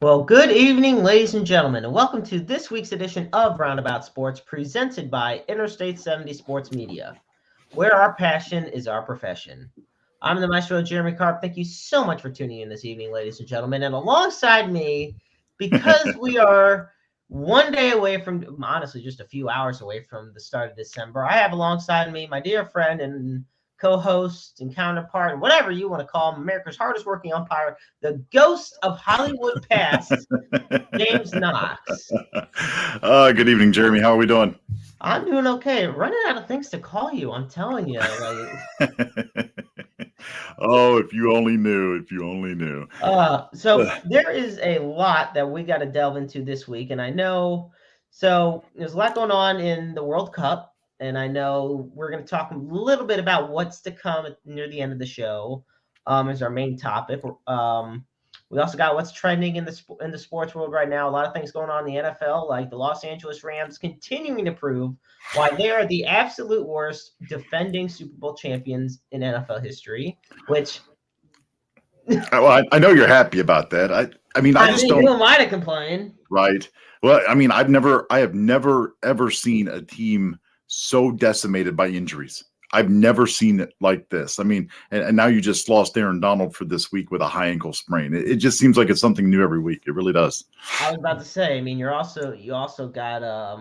Well, good evening, ladies and gentlemen, and welcome to this week's edition of Roundabout Sports, presented by Interstate 70 Sports Media, where our passion is our profession. I'm the maestro, Jeremy Karp. Thank you so much for tuning in this evening, ladies and gentlemen. And alongside me, because we are one day away from, honestly, just a few hours away from the start of December, I have alongside me my dear friend and co-host and counterpart, and whatever you want to call him, America's hardest working umpire, the ghost of Hollywood past, James Knox. Good evening, Jeremy. How are we doing? I'm doing okay. Running out of things to call you. I'm telling you. Oh, if you only knew. If you only knew. So there is a lot that we got to delve into this week, and I know. So there's a lot going on in the World Cup, and I know we're going to talk a little bit about what's to come near the end of the show. As our main topic. We also got what's trending in the sports world right now. A lot of things going on in the NFL, like the Los Angeles Rams continuing to prove why they are the absolute worst defending Super Bowl champions in NFL history. Which, well, I know you're happy about that. I mean, I just don't. Who am I to complain? Right. Well, I mean, I have never ever seen a team so decimated by injuries. I've never seen it like this. I mean, and now you just lost Aaron Donald for this week with a high ankle sprain. It just seems like it's something new every week. It really does. I was about to say. I mean, you also got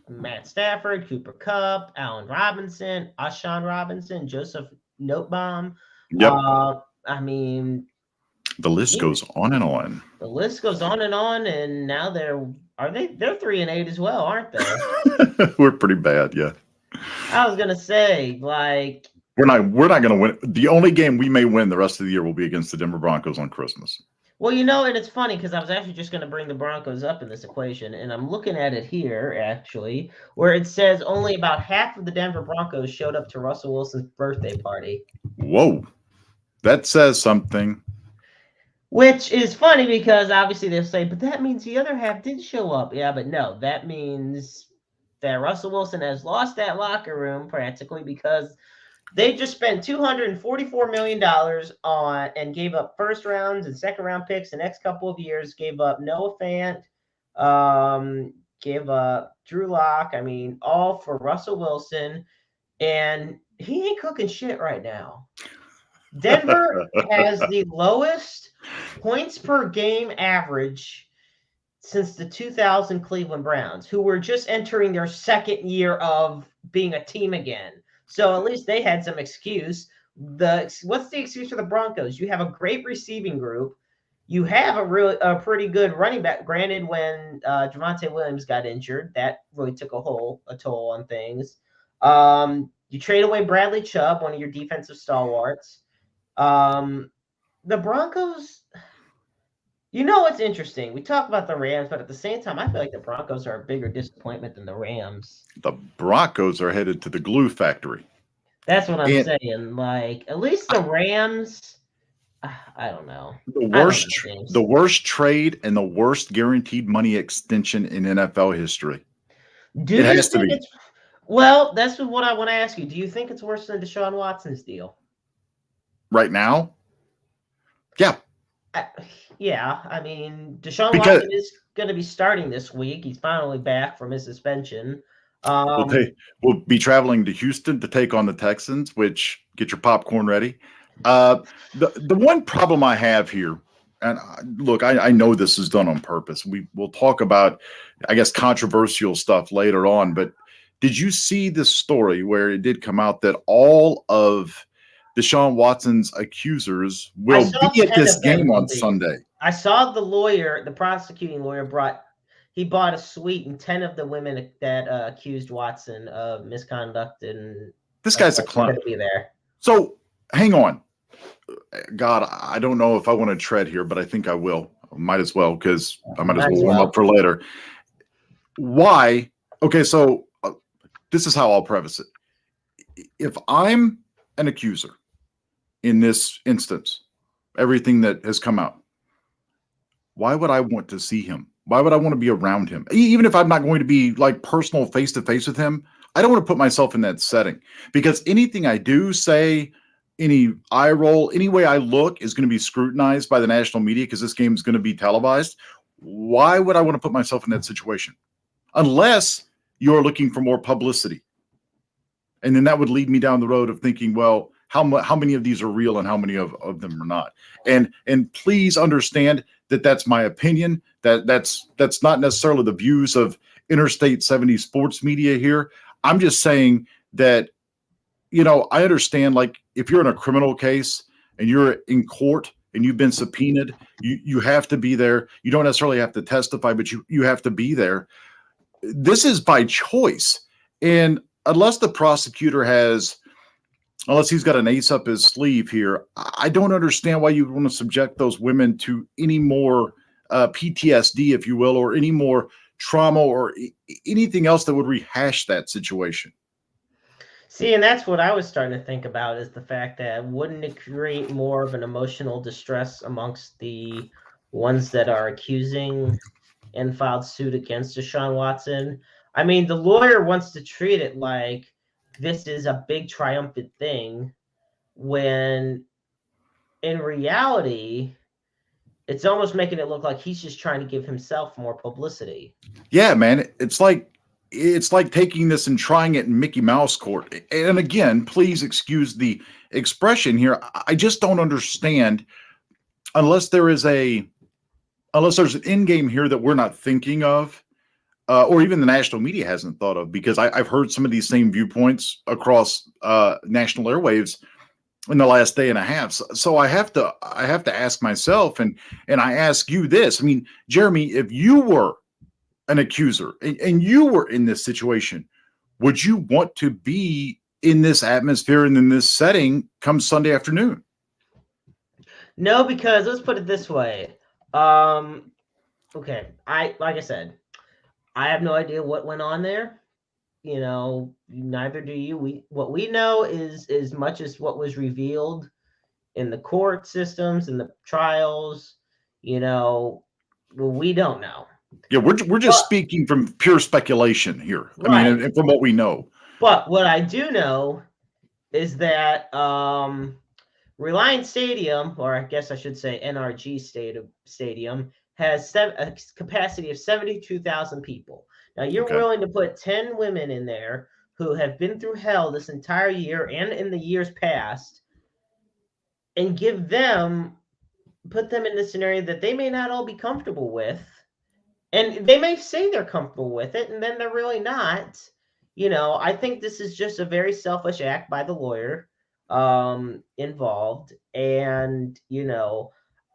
Matt Stafford, Cooper Kupp, Allen Robinson, Ashawn Robinson, Joseph Notebaum. Yep. I mean, the list goes on and on. The list goes on, and now they're 3-8 as well, aren't they? We're pretty bad, yeah. I was gonna say, like, we're not gonna win. The only game we may win the rest of the year will be against the Denver Broncos on Christmas. Well, and it's funny because I was actually just gonna bring the Broncos up in this equation, and I'm looking at it here actually, where it says only about half of the Denver Broncos showed up to Russell Wilson's birthday party. Whoa, that says something. Which is funny because obviously they'll say, but that means the other half did show up. Yeah, but no, that means that Russell Wilson has lost that locker room practically because they just spent $244 million on and gave up first rounds and second round picks the next couple of years, gave up Noah Fant, gave up Drew Lock. I mean, all for Russell Wilson. And he ain't cooking shit right now. Denver has the lowest points per game average since the 2000 Cleveland Browns, who were just entering their second year of being a team again. So at least they had some excuse. What's the excuse for the Broncos? You have a great receiving group. You have a pretty good running back. Granted, when Javonte Williams got injured, that really took a toll on things. You trade away Bradley Chubb, one of your defensive stalwarts. The Broncos, what's interesting? We talk about the Rams, but at the same time, I feel like the Broncos are a bigger disappointment than the Rams. The Broncos are headed to the glue factory. That's what I'm saying. Like, at least the Rams, I don't know. The worst trade and the worst guaranteed money extension in NFL history. It has to be. Well, that's what I want to ask you. Do you think it's worse than Deshaun Watson's deal? Right now? Yeah. Yeah, I mean, Deshaun Watson is going to be starting this week. He's finally back from his suspension. We'll be traveling to Houston to take on the Texans, which get your popcorn ready. The one problem I have here, and look, I know this is done on purpose. We'll talk about, I guess, controversial stuff later on, but did you see this story where it did come out that all of Deshaun Watson's accusers will be at this game on Sunday? I saw the prosecuting lawyer bought a suite, and 10 of the women that accused Watson of misconduct and this guy's a clown. To be there. So hang on, God, I don't know if I want to tread here, but I think I will. Might as well, because I might as well warm up for later. Why? Okay, so this is how I'll preface it. If I'm an accuser in this instance, everything that has come out, why would I want to see him? Why would I want to be around him? Even if I'm not going to be like personal face-to-face with him, I don't want to put myself in that setting, because anything I do, say, any eye roll, any way I look is going to be scrutinized by the national media because this game is going to be televised. Why would I want to put myself in that situation? Unless you're looking for more publicity. And then that would lead me down the road of thinking, well, how many of these are real and how many of them are not? And please understand that that's my opinion. That's not necessarily the views of Interstate 70 sports media here. I'm just saying that, I understand, like, if you're in a criminal case and you're in court and you've been subpoenaed, you have to be there. You don't necessarily have to testify, but you have to be there. This is by choice. And unless the prosecutor unless he's got an ace up his sleeve here, I don't understand why you want to subject those women to any more PTSD, if you will, or any more trauma or anything else that would rehash that situation. See, and that's what I was starting to think about, is the fact that wouldn't it create more of an emotional distress amongst the ones that are accusing and filed suit against Deshaun Watson? I mean, the lawyer wants to treat it like this is a big triumphant thing, when in reality, it's almost making it look like he's just trying to give himself more publicity. Yeah, man. It's like taking this and trying it in Mickey Mouse court. And again, please excuse the expression here. I just don't understand unless there's an end game here that we're not thinking of, or even the national media hasn't thought of, because I've heard some of these same viewpoints across national airwaves in the last day and a half. So I have to ask myself, and I ask you this. I mean, Jeremy, if you were an accuser and you were in this situation, would you want to be in this atmosphere and in this setting come Sunday afternoon? No, because let's put it this way. Okay, like I said, I have no idea what went on there. Neither do you. What we know is as much as what was revealed in the court systems and the trials. We don't know. Yeah, we're just speaking from pure speculation here. Right. I mean, and from what we know. But what I do know is that Reliance Stadium, or I guess I should say NRG Stadium, has a capacity of 72,000 people. Now, you're willing to put 10 women in there who have been through hell this entire year and in the years past, and put them in this scenario that they may not all be comfortable with. And they may say they're comfortable with it, and then they're really not. I think this is just a very selfish act by the lawyer involved. And,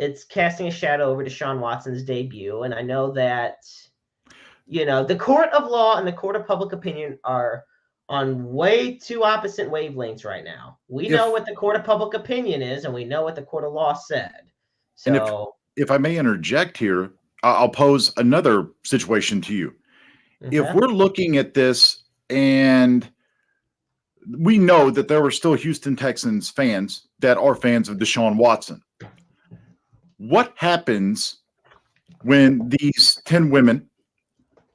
it's casting a shadow over Deshaun Watson's debut. And I know that, the court of law and the court of public opinion are on way two opposite wavelengths right now. We know what the court of public opinion is, and we know what the court of law said. So, and if I may interject here, I'll pose another situation to you. If we're looking at this and we know that there were still Houston Texans fans that are fans of Deshaun Watson, what happens when these 10 women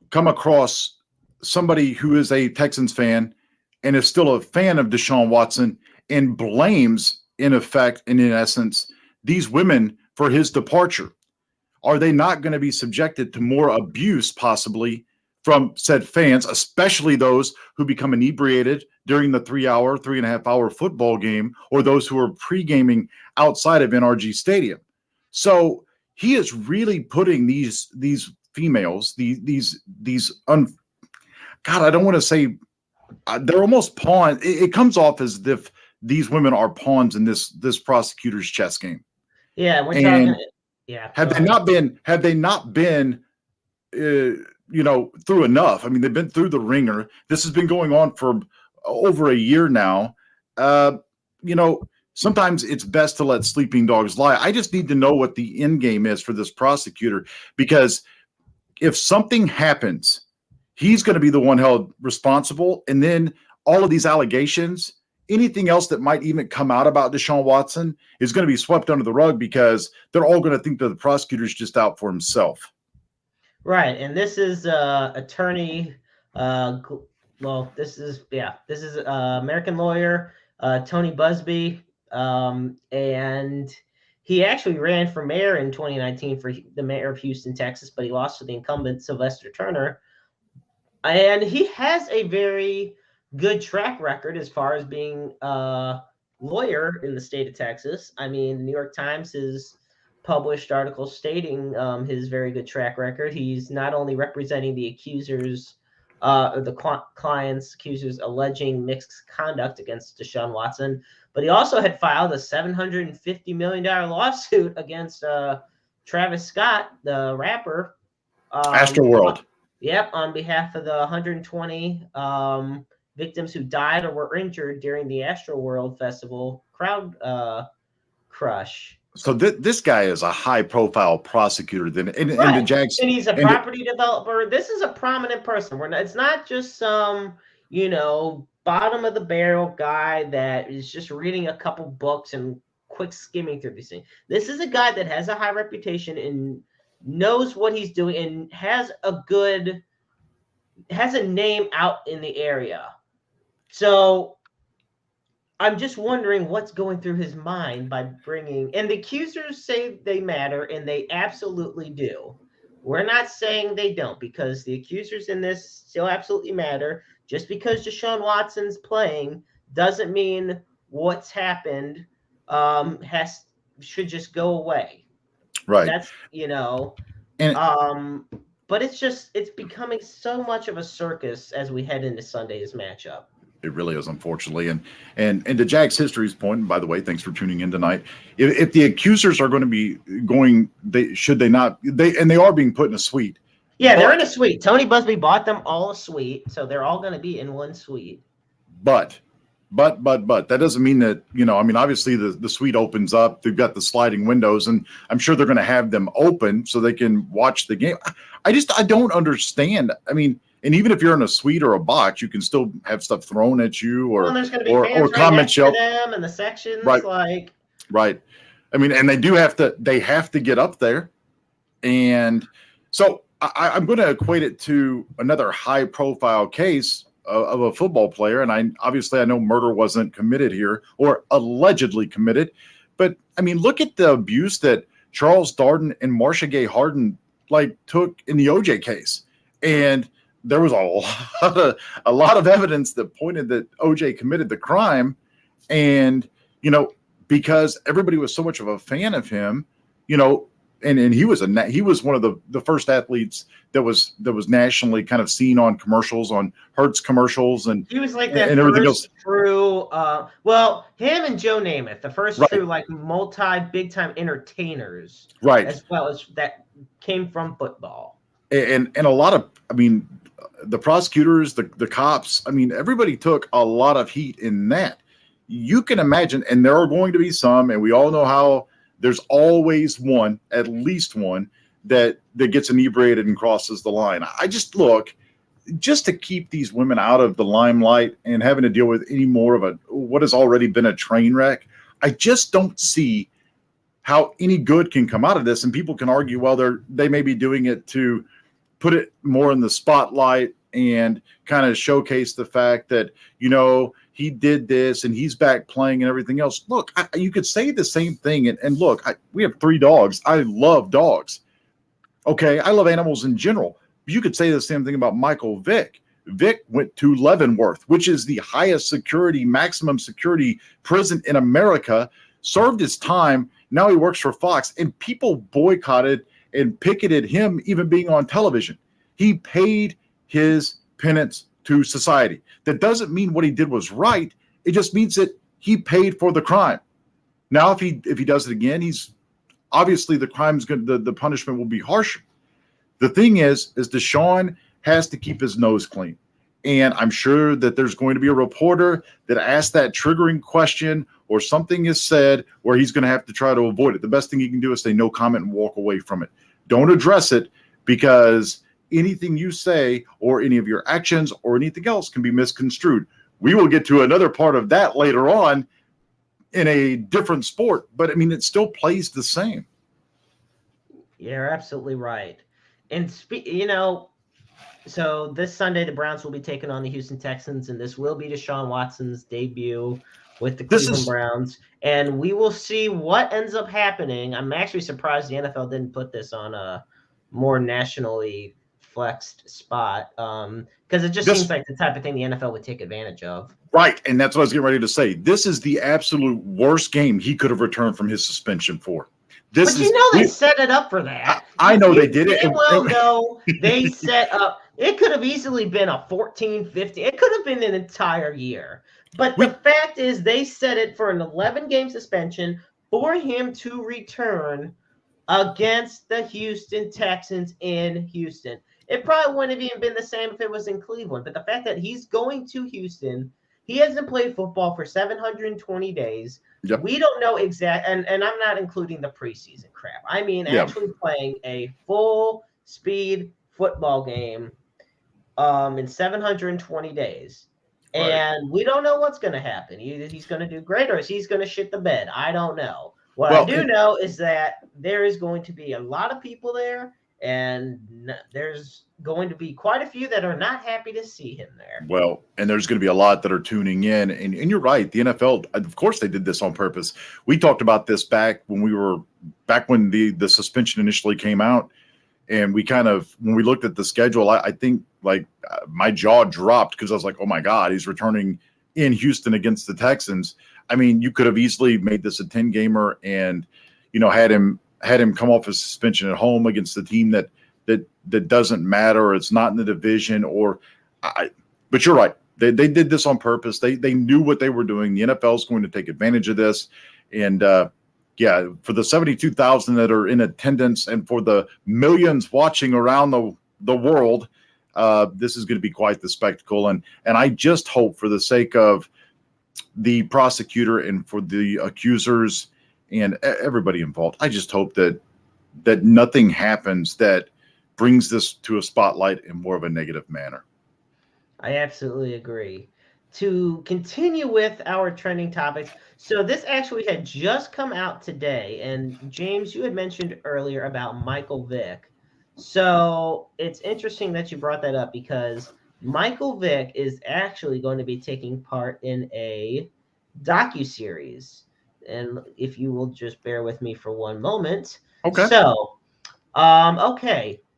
come across somebody who is a Texans fan and is still a fan of Deshaun Watson and blames, in effect and in essence, these women for his departure? Are they not going to be subjected to more abuse possibly from said fans, especially those who become inebriated during the 3.5 hour football game, or those who are pre-gaming outside of NRG Stadium? So he is really putting these females, God, I don't want to say they're almost pawns. It comes off as if these women are pawns in this prosecutor's chess game. Yeah, we're talking. Yeah. Have they not been, through enough? I mean, they've been through the ringer. This has been going on for over a year now. Sometimes it's best to let sleeping dogs lie. I just need to know what the end game is for this prosecutor, because if something happens, he's going to be the one held responsible. And then all of these allegations, anything else that might even come out about Deshaun Watson, is going to be swept under the rug, because they're all going to think that the prosecutor's just out for himself. Right. And this is attorney. This is American lawyer Tony Busby. And he actually ran for mayor in 2019 for the mayor of Houston, Texas, but he lost to the incumbent Sylvester Turner. And he has a very good track record as far as being a lawyer in the state of Texas. I mean, the New York Times has published articles stating his very good track record. He's not only representing the accusers, or the clients, accusers alleging misconduct against Deshaun Watson, but he also had filed a $750 million lawsuit against Travis Scott, the rapper. Astroworld. Yep, on behalf of the 120 victims who died or were injured during the Astroworld Festival crowd crush. So this guy is a high-profile prosecutor. And the Jags, and he's a property developer. This is a prominent person. It's not just some, bottom of the barrel guy that is just reading a couple books and quick skimming through these things. This is a guy that has a high reputation and knows what he's doing and has a name out in the area. So I'm just wondering what's going through his mind by bringing, and the accusers say they matter, and they absolutely do. We're not saying they don't, because the accusers in this still absolutely matter. Just because Deshaun Watson's playing doesn't mean what's happened should just go away. Right. That's, but it's becoming so much of a circus as we head into Sunday's matchup. It really is, unfortunately. And to Jack's history's point, and by the way, thanks for tuning in tonight. If the accusers are going to be going, they are being put in a suite. Yeah, they're in a suite. Tony Busby bought them all a suite, so they're all going to be in one suite. But that doesn't mean that, obviously the suite opens up. They've got the sliding windows, and I'm sure they're going to have them open so they can watch the game. I don't understand. I mean, and even if you're in a suite or a box, you can still have stuff thrown at you, or there's going to be fans right next to them and the sections. Right. Right. I mean, and they have to get up there. And so I'm going to equate it to another high profile case of a football player. And I know murder wasn't committed here, or allegedly committed, but I mean, look at the abuse that Charles Darden and Marcia Gay Harden took in the OJ case. And there was a lot of evidence that pointed that OJ committed the crime. And, because everybody was so much of a fan of him, and he was one of the first athletes that was nationally kind of seen on commercials, on Hertz commercials, and he was like that and everything else. True. Him and Joe Namath, the first true multi big time entertainers, right? As well as that came from football. And a lot of, the prosecutors, the cops, everybody took a lot of heat in that. You can imagine, and there are going to be some, and we all know how. There's always one, at least one, that gets inebriated and crosses the line. I just to keep these women out of the limelight and having to deal with any more of what has already been a train wreck. I just don't see how any good can come out of this. And people can argue, well, they may be doing it to put it more in the spotlight and kind of showcase the fact that, he did this and he's back playing and everything else. Look, you could say the same thing. And look, we have 3 dogs. I love dogs. Okay. I love animals in general. You could say the same thing about Michael Vick. Vick went to Leavenworth, which is the highest security, maximum security prison in America, served his time. Now he works for Fox, and people boycotted and picketed him even being on television. He paid his penance to society. That doesn't mean what he did was right. It just means that he paid for the crime. Now, if he does it again, he's obviously the punishment will be harsher. The thing is Deshaun has to keep his nose clean. And I'm sure that there's going to be a reporter that asks that triggering question, or something is said where he's going to have to try to avoid it. The best thing he can do is say no comment and walk away from it. Don't address it, because anything you say or any of your actions or anything else can be misconstrued. We will get to another part of that later on in a different sport, but it still plays the same. You're absolutely right. And so this Sunday, the Browns will be taking on the Houston Texans, and this will be Deshaun Watson's debut. with the This Cleveland is Browns, and we will see what ends up happening. I'm actually surprised the NFL didn't put this on a more nationally flexed spot, because it just seems this like the type of thing the NFL would take advantage of. right, and that's what I was getting ready to say. This is the absolute worst game he could have returned from his suspension for. This But is they set it up for that. I know they did it. Damn well know they set up. It could have easily been a 14, 15. It could have been an entire year. But the fact is they set it for an 11-game suspension for him to return against the Houston Texans in Houston. It probably wouldn't have even been the same if it was in Cleveland. But the fact that he's going to Houston, he hasn't played football for 720 days. Yep. We don't know and I'm not including the preseason crap. I mean, actually playing a full speed football game in 720 days. Right. And we don't know what's going to happen. Either he's going to do great or he's going to shit the bed. I don't know. What I do know is that there is going to be a lot of people there, and there's going to be quite a few that are not happy to see him there. Well, and there's going to be a lot that are tuning in. And you're right. The NFL, of course, they did this on purpose. We talked about this back when the suspension initially came out. And we when we looked at the schedule, I think my jaw dropped because I was like, oh my God, he's returning in Houston against the Texans. I mean, you could have easily made this a 10-gamer and, had him come off his suspension at home against the team that doesn't matter, or it's not in the division, but you're right. They did this on purpose. They knew what they were doing. The NFL is going to take advantage of this. And for the 72,000 that are in attendance and for the millions watching around the world, this is going to be quite the spectacle. And I just hope, for the sake of the prosecutor and for the accusers and everybody involved, I just hope that nothing happens that brings this to a spotlight in more of a negative manner. I absolutely agree. To continue with our trending topics, so this actually had just come out today, and James, you had mentioned earlier about Michael Vick. So it's interesting that you brought that up, because Michael Vick is actually going to be taking part in a docuseries. And if you will just bear with me for one moment. Okay. So,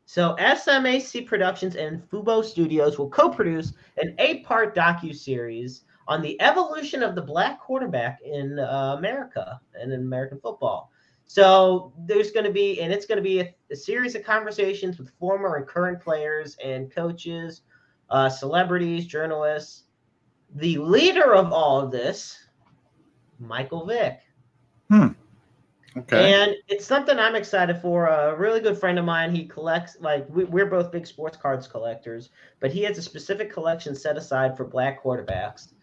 So SMAC Productions and Fubo Studios will co-produce an 8-part docu-series on the evolution of the black quarterback in America and in American football. So there's going to be, and it's going to be a series of conversations with former and current players and coaches, celebrities, journalists. The leader of all of this, Michael Vick. Okay. And it's something I'm excited for. A really good friend of mine, he collects, we're both big sports cards collectors, but he has a specific collection set aside for black quarterbacks.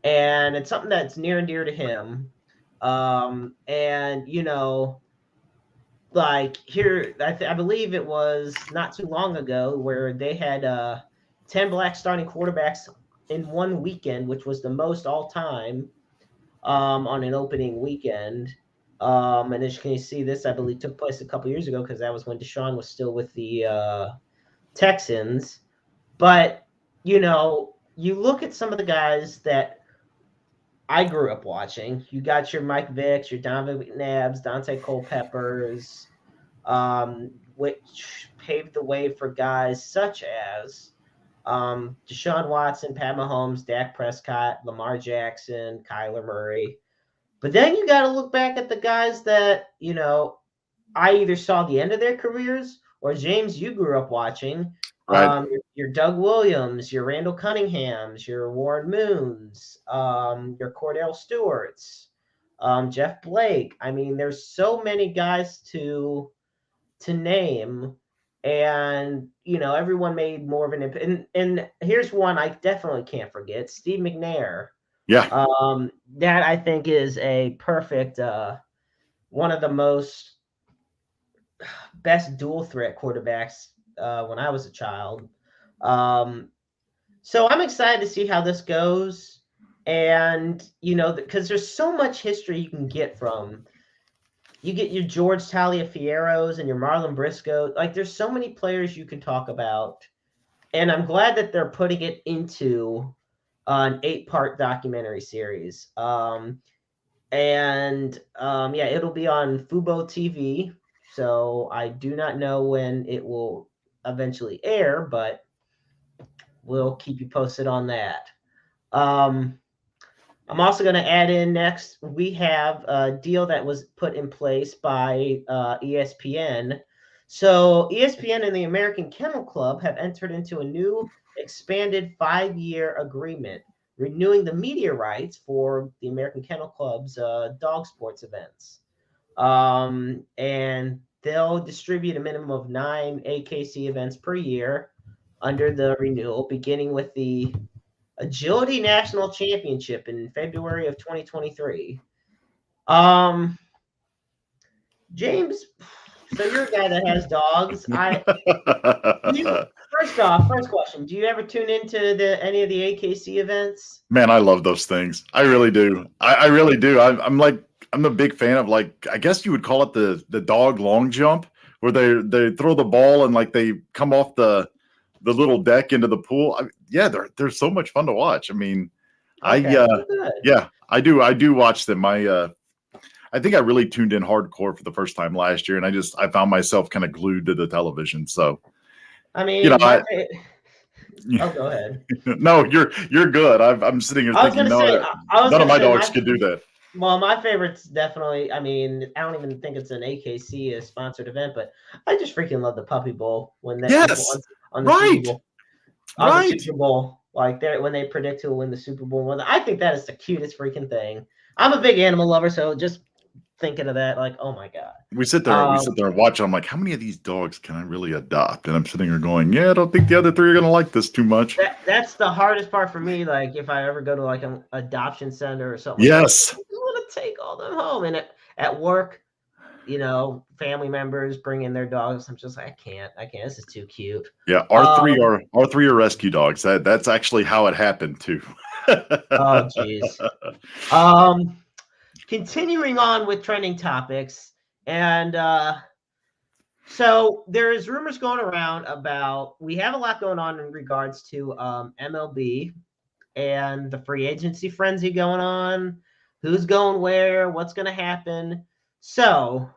And it's something that's near and dear to him. And, here, I believe it was not too long ago where they had 10 black starting quarterbacks in one weekend, which was the most all time on an opening weekend. And as you can see, this, I believe, took place a couple years ago, because that was when Deshaun was still with the Texans. But, you look at some of the guys that I grew up watching. You got your Mike Vicks, your Donovan McNabbs, Dante Culpeppers, which paved the way for guys such as Deshaun Watson, Pat Mahomes, Dak Prescott, Lamar Jackson, Kyler Murray. But then you got to look back at the guys that, I either saw the end of their careers, or James, you grew up watching. Right. Your Doug Williams, your Randall Cunninghams, your Warren Moons, your Cordell Stewarts, Jeff Blake. I mean, there's so many guys to name, and everyone made more of an impact. And here's one I definitely can't forget: Steve McNair. Yeah. That I think is a perfect one of the best dual threat quarterbacks when I was a child. So I'm excited to see how this goes. And, because there's so much history you can get from. You get your George Taliafieros and your Marlon Briscoe. There's so many players you can talk about. And I'm glad that they're putting it into an 8-part documentary series. Yeah, it'll be on Fubo TV. So I do not know when it will eventually air, but we'll keep you posted on that. Um, I'm also going to add in next, we have a deal that was put in place by ESPN. So ESPN and the American Kennel Club have entered into a new expanded 5-year agreement renewing the media rights for the American Kennel Club's dog sports events. And they'll distribute a minimum of 9 AKC events per year under the renewal, beginning with the Agility National Championship in February of 2023. James, so you're a guy that has dogs. First question, do you ever tune into any of the AKC events? Man, I love those things. I really do. I really do. I'm a big fan of, like, I guess you would call it the dog long jump, where they throw the ball and like they come off the little deck into the pool. Yeah, they're so much fun to watch. I mean, Okay, yeah, I do watch them. I think I really tuned in hardcore for the first time last year, and I found myself kind of glued to the television. So, I mean, oh, go ahead. No, you're good. I'm sitting here thinking, none of my dogs could do that. Well, my favorite's definitely, I mean, I don't even think it's an AKC sponsored event, but I just freaking love the Puppy Bowl when they on the Super Bowl. On the Super Bowl, like when they predict who will win the Super Bowl. I think that is the cutest freaking thing. I'm a big animal lover, so just thinking of that, like, oh my god. We sit there and watch. I'm like, how many of these dogs can I really adopt? And I'm sitting here going, yeah, I don't think the other 3 are gonna like this too much. That's the hardest part for me. Like, if I ever go to like an adoption center or something, yes, I want to take all them home. And at work, you know, family members bring in their dogs. I'm just like, I can't. This is too cute. Yeah, our three are rescue dogs. That's actually how it happened too. Oh, geez. Continuing on with trending topics, and so there's rumors going around about, we have a lot going on in regards to MLB and the free agency frenzy going on, who's going where, what's going to happen. So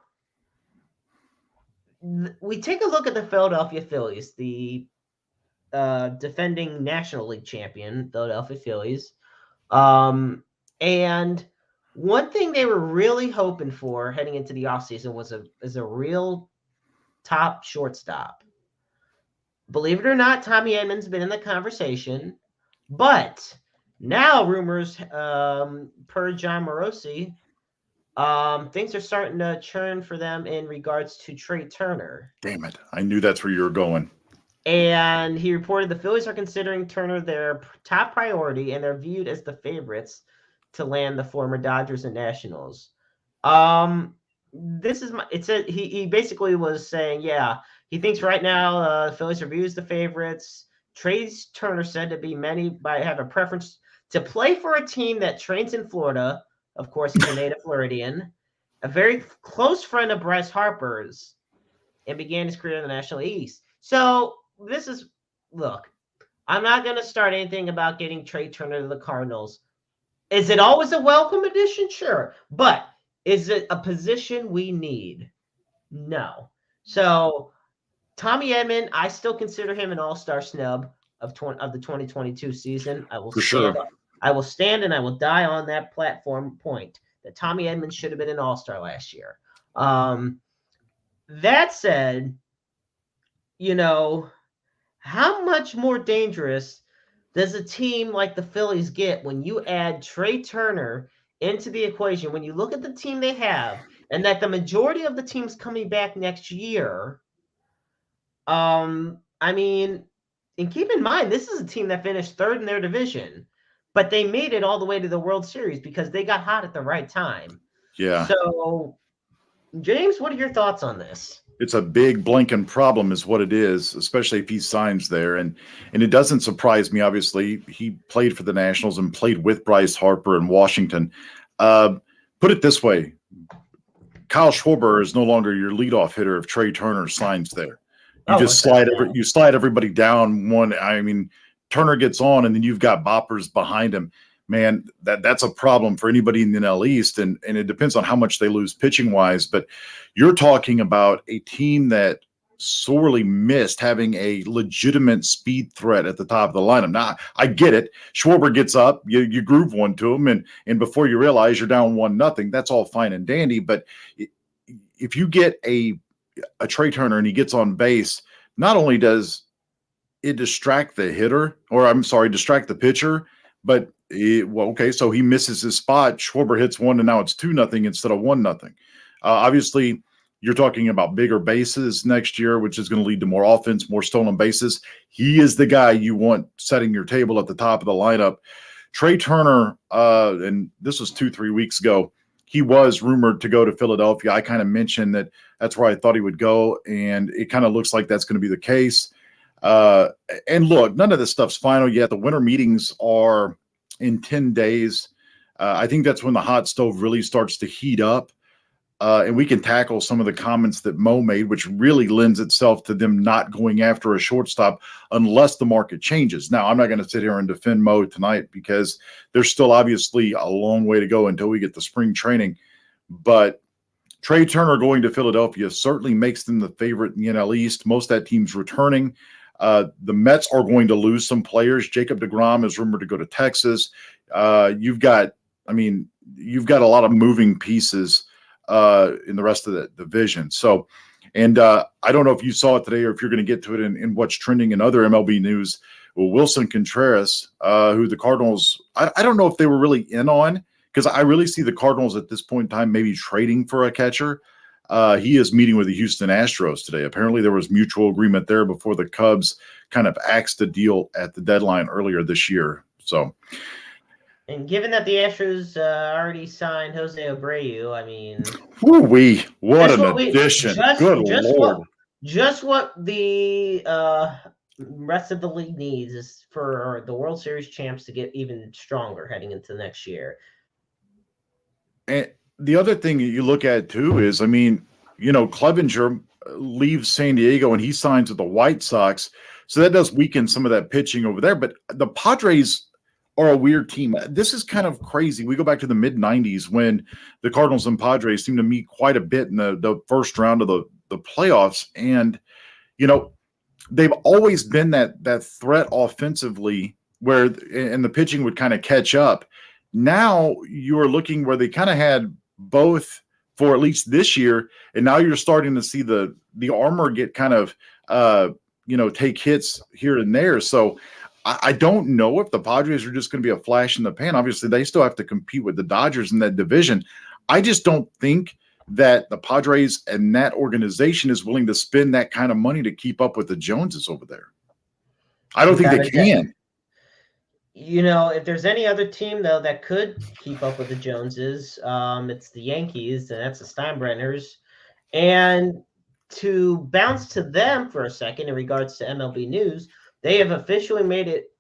we take a look at the Philadelphia Phillies, the defending National League champion Philadelphia Phillies. And one thing they were really hoping for heading into the offseason is a real top shortstop. Believe it or not, Tommy Edman's been in the conversation, but now rumors, per John Morosi, things are starting to churn for them in regards to Trey Turner. Damn it. I knew that's where you were going. And he reported the Phillies are considering Turner their top priority, and they're viewed as the favorites to land the former Dodgers and Nationals. This is he basically was saying, yeah, he thinks right now the Phillies are viewed as the favorites. Trey Turner said to be many might have a preference to play for a team that trains in Florida. Of course, he's a native Floridian, a very close friend of Bryce Harper's, and began his career in the National League East. So look, I'm not going to start anything about getting Trey Turner to the Cardinals. Is it always a welcome addition? Sure. But is it a position we need? No. So Tommy Edman, I still consider him an all-star snub of the 2022 season. I will stand and I will die on that platform point that Tommy Edman should have been an all-star last year. That said, you know, how much more dangerous does a team like the Phillies get when you add Trey Turner into the equation? When you look at the team they have, and that the majority of the team's coming back next year, I mean, and keep in mind, this is a team that finished third in their division, but they made it all the way to the World Series because they got hot at the right time. Yeah. So, James, what are your thoughts on this? It's a big blinking problem is what it is, especially if he signs there. And it doesn't surprise me, obviously. He played for the Nationals and played with Bryce Harper in Washington. Put it this way. Kyle Schwarber is no longer your leadoff hitter if Trey Turner signs there. You slide everybody down one. I mean, Turner gets on, and then you've got boppers behind him. Man, that's a problem for anybody in the NL East, and it depends on how much they lose pitching wise. But you're talking about a team that sorely missed having a legitimate speed threat at the top of the lineup. Now, I get it. Schwarber gets up, you groove one to him, and before you realize you're down 1-0. That's all fine and dandy. But if you get a Trey Turner and he gets on base, not only does it distract the hitter, or I'm sorry, distract the pitcher, but so he misses his spot. Schwarber hits one, and now it's 2-0 instead of 1-0. Obviously, you're talking about bigger bases next year, which is going to lead to more offense, more stolen bases. He is the guy you want setting your table at the top of the lineup. Trey Turner, and this was 2-3 weeks ago, he was rumored to go to Philadelphia. I kind of mentioned that's where I thought he would go, and it kind of looks like that's going to be the case. And look, none of this stuff's final yet. The winter meetings are in 10 days. I think that's when the hot stove really starts to heat up. And we can tackle some of the comments that Mo made, which really lends itself to them not going after a shortstop unless the market changes. Now, I'm not going to sit here and defend Mo tonight because there's still obviously a long way to go until we get to spring training. But Trey Turner going to Philadelphia certainly makes them the favorite in the NL East. Most of that team's returning. The Mets are going to lose some players. Jacob deGrom is rumored to go to Texas. You've got a lot of moving pieces in the rest of the division. So, and I don't know if you saw it today or if you're going to get to it in what's trending in other MLB news. Well, Wilson Contreras, who the Cardinals, I don't know if they were really in on, because I really see the Cardinals at this point in time maybe trading for a catcher. He is meeting with the Houston Astros today. Apparently there was mutual agreement there before the Cubs kind of axed the deal at the deadline earlier this year. So, and given that the Astros already signed Jose Abreu, I mean, what an addition! Good Lord. Just what the rest of the league needs is for the World Series champs to get even stronger heading into next year. And the other thing you look at too is, I mean, Clevinger leaves San Diego and he signs with the White Sox. So that does weaken some of that pitching over there. But the Padres are a weird team. This is kind of crazy. We go back to the mid-'90s when the Cardinals and Padres seemed to meet quite a bit in the first round of the playoffs. And, they've always been that threat offensively and the pitching would kind of catch up. Now you're looking where they kind of had both for at least this year, and now you're starting to see the armor get kind of take hits here and there. So I don't know if the Padres are just going to be a flash in the pan. Obviously, they still have to compete with the Dodgers in that division. I just don't think that the Padres and that organization is willing to spend that kind of money to keep up with the Joneses over there. I don't think they can. If there's any other team, though, that could keep up with the Joneses, it's the Yankees, and that's the Steinbrenners. And to bounce to them for a second in regards to MLB news, they have officially made it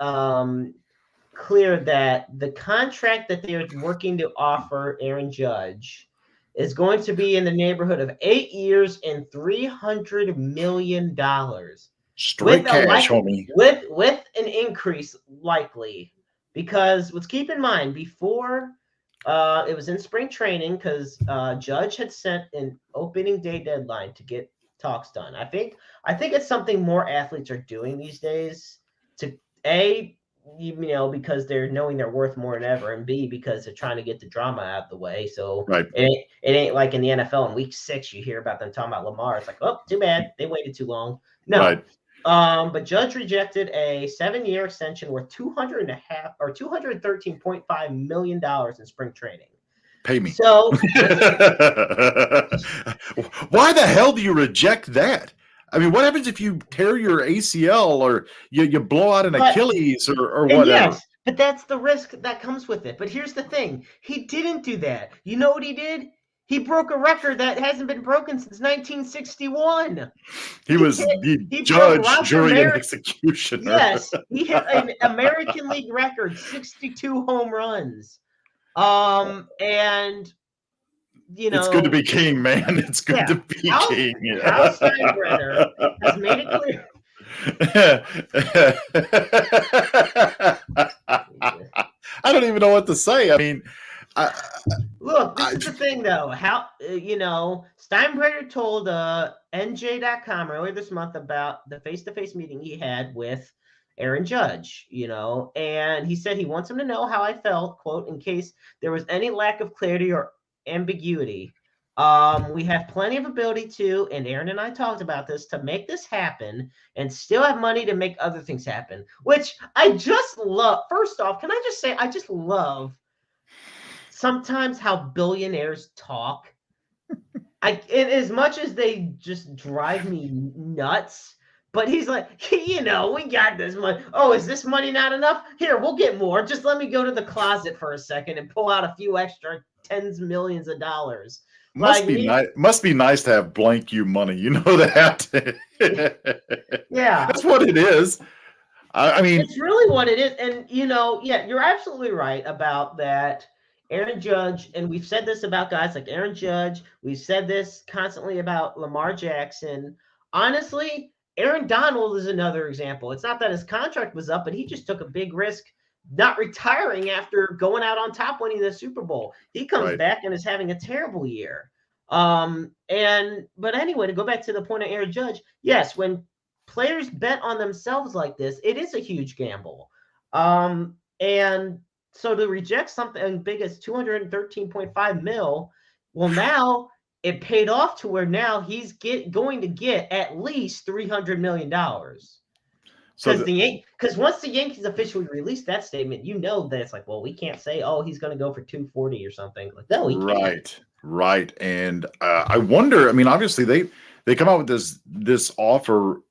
clear that the contract that they are working to offer Aaron Judge is going to be in the neighborhood of 8 years and $300 million. Straight cash, homie. With an increase likely, because let's keep in mind before it was in spring training, because Judge had set an opening day deadline to get talks done. I think it's something more athletes are doing these days to because they're knowing they're worth more than ever, and B, because they're trying to get the drama out of the way. So right. it ain't like in the NFL in week 6 you hear about them talking about Lamar. It's like, oh, too bad they waited too long. No. Right. But Judge rejected a 7-year extension worth $213.5 million in spring training. Pay me. So why the hell do you reject that? I mean, what happens if you tear your ACL or you blow out an Achilles or whatever? Yes, but that's the risk that comes with it. But here's the thing. He didn't do that. You know what he did? He broke a record that hasn't been broken since 1961. He was the judge, jury, and executioner. Yes, he hit an American League record, 62 home runs. And it's good to be king, man. It's good to be king. Hal Steinbrenner has made it clear. I don't even know what to say. I mean, I, Look, this I is the thing, though. How Steinbrenner told NJ.com earlier this month about the face-to-face meeting he had with Aaron Judge. And he said he wants him to know how I felt, quote, in case there was any lack of clarity or ambiguity. We have plenty of ability to, and Aaron and I talked about this, to make this happen and still have money to make other things happen, which I just love. First off, can I just say I just love sometimes how billionaires talk. And as much as they just drive me nuts, but he's like, we got this money. Oh, is this money not enough? Here, we'll get more. Just let me go to the closet for a second and pull out a few extra tens of millions of dollars. must be nice. Must be nice to have blank you money. You know that. Yeah, that's what it is. I mean, it's really what it is. And you're absolutely right about that. Aaron Judge, and we've said this about guys like Aaron Judge. We've said this constantly about Lamar Jackson. Honestly, Aaron Donald is another example. It's not that his contract was up, but he just took a big risk not retiring after going out on top winning the Super Bowl. He comes back and is having a terrible year. But anyway, to go back to the point of Aaron Judge, yes, when players bet on themselves like this, it is a huge gamble. And so to reject something big as 213.5 mil, well, now it paid off to where now he's going to get at least $300 million. Because once the Yankees officially released that statement, that it's like, well, we can't say, oh, he's going to go for 240 or something. Like, no, he can't. Right. And I wonder. I mean, obviously they come out with this offer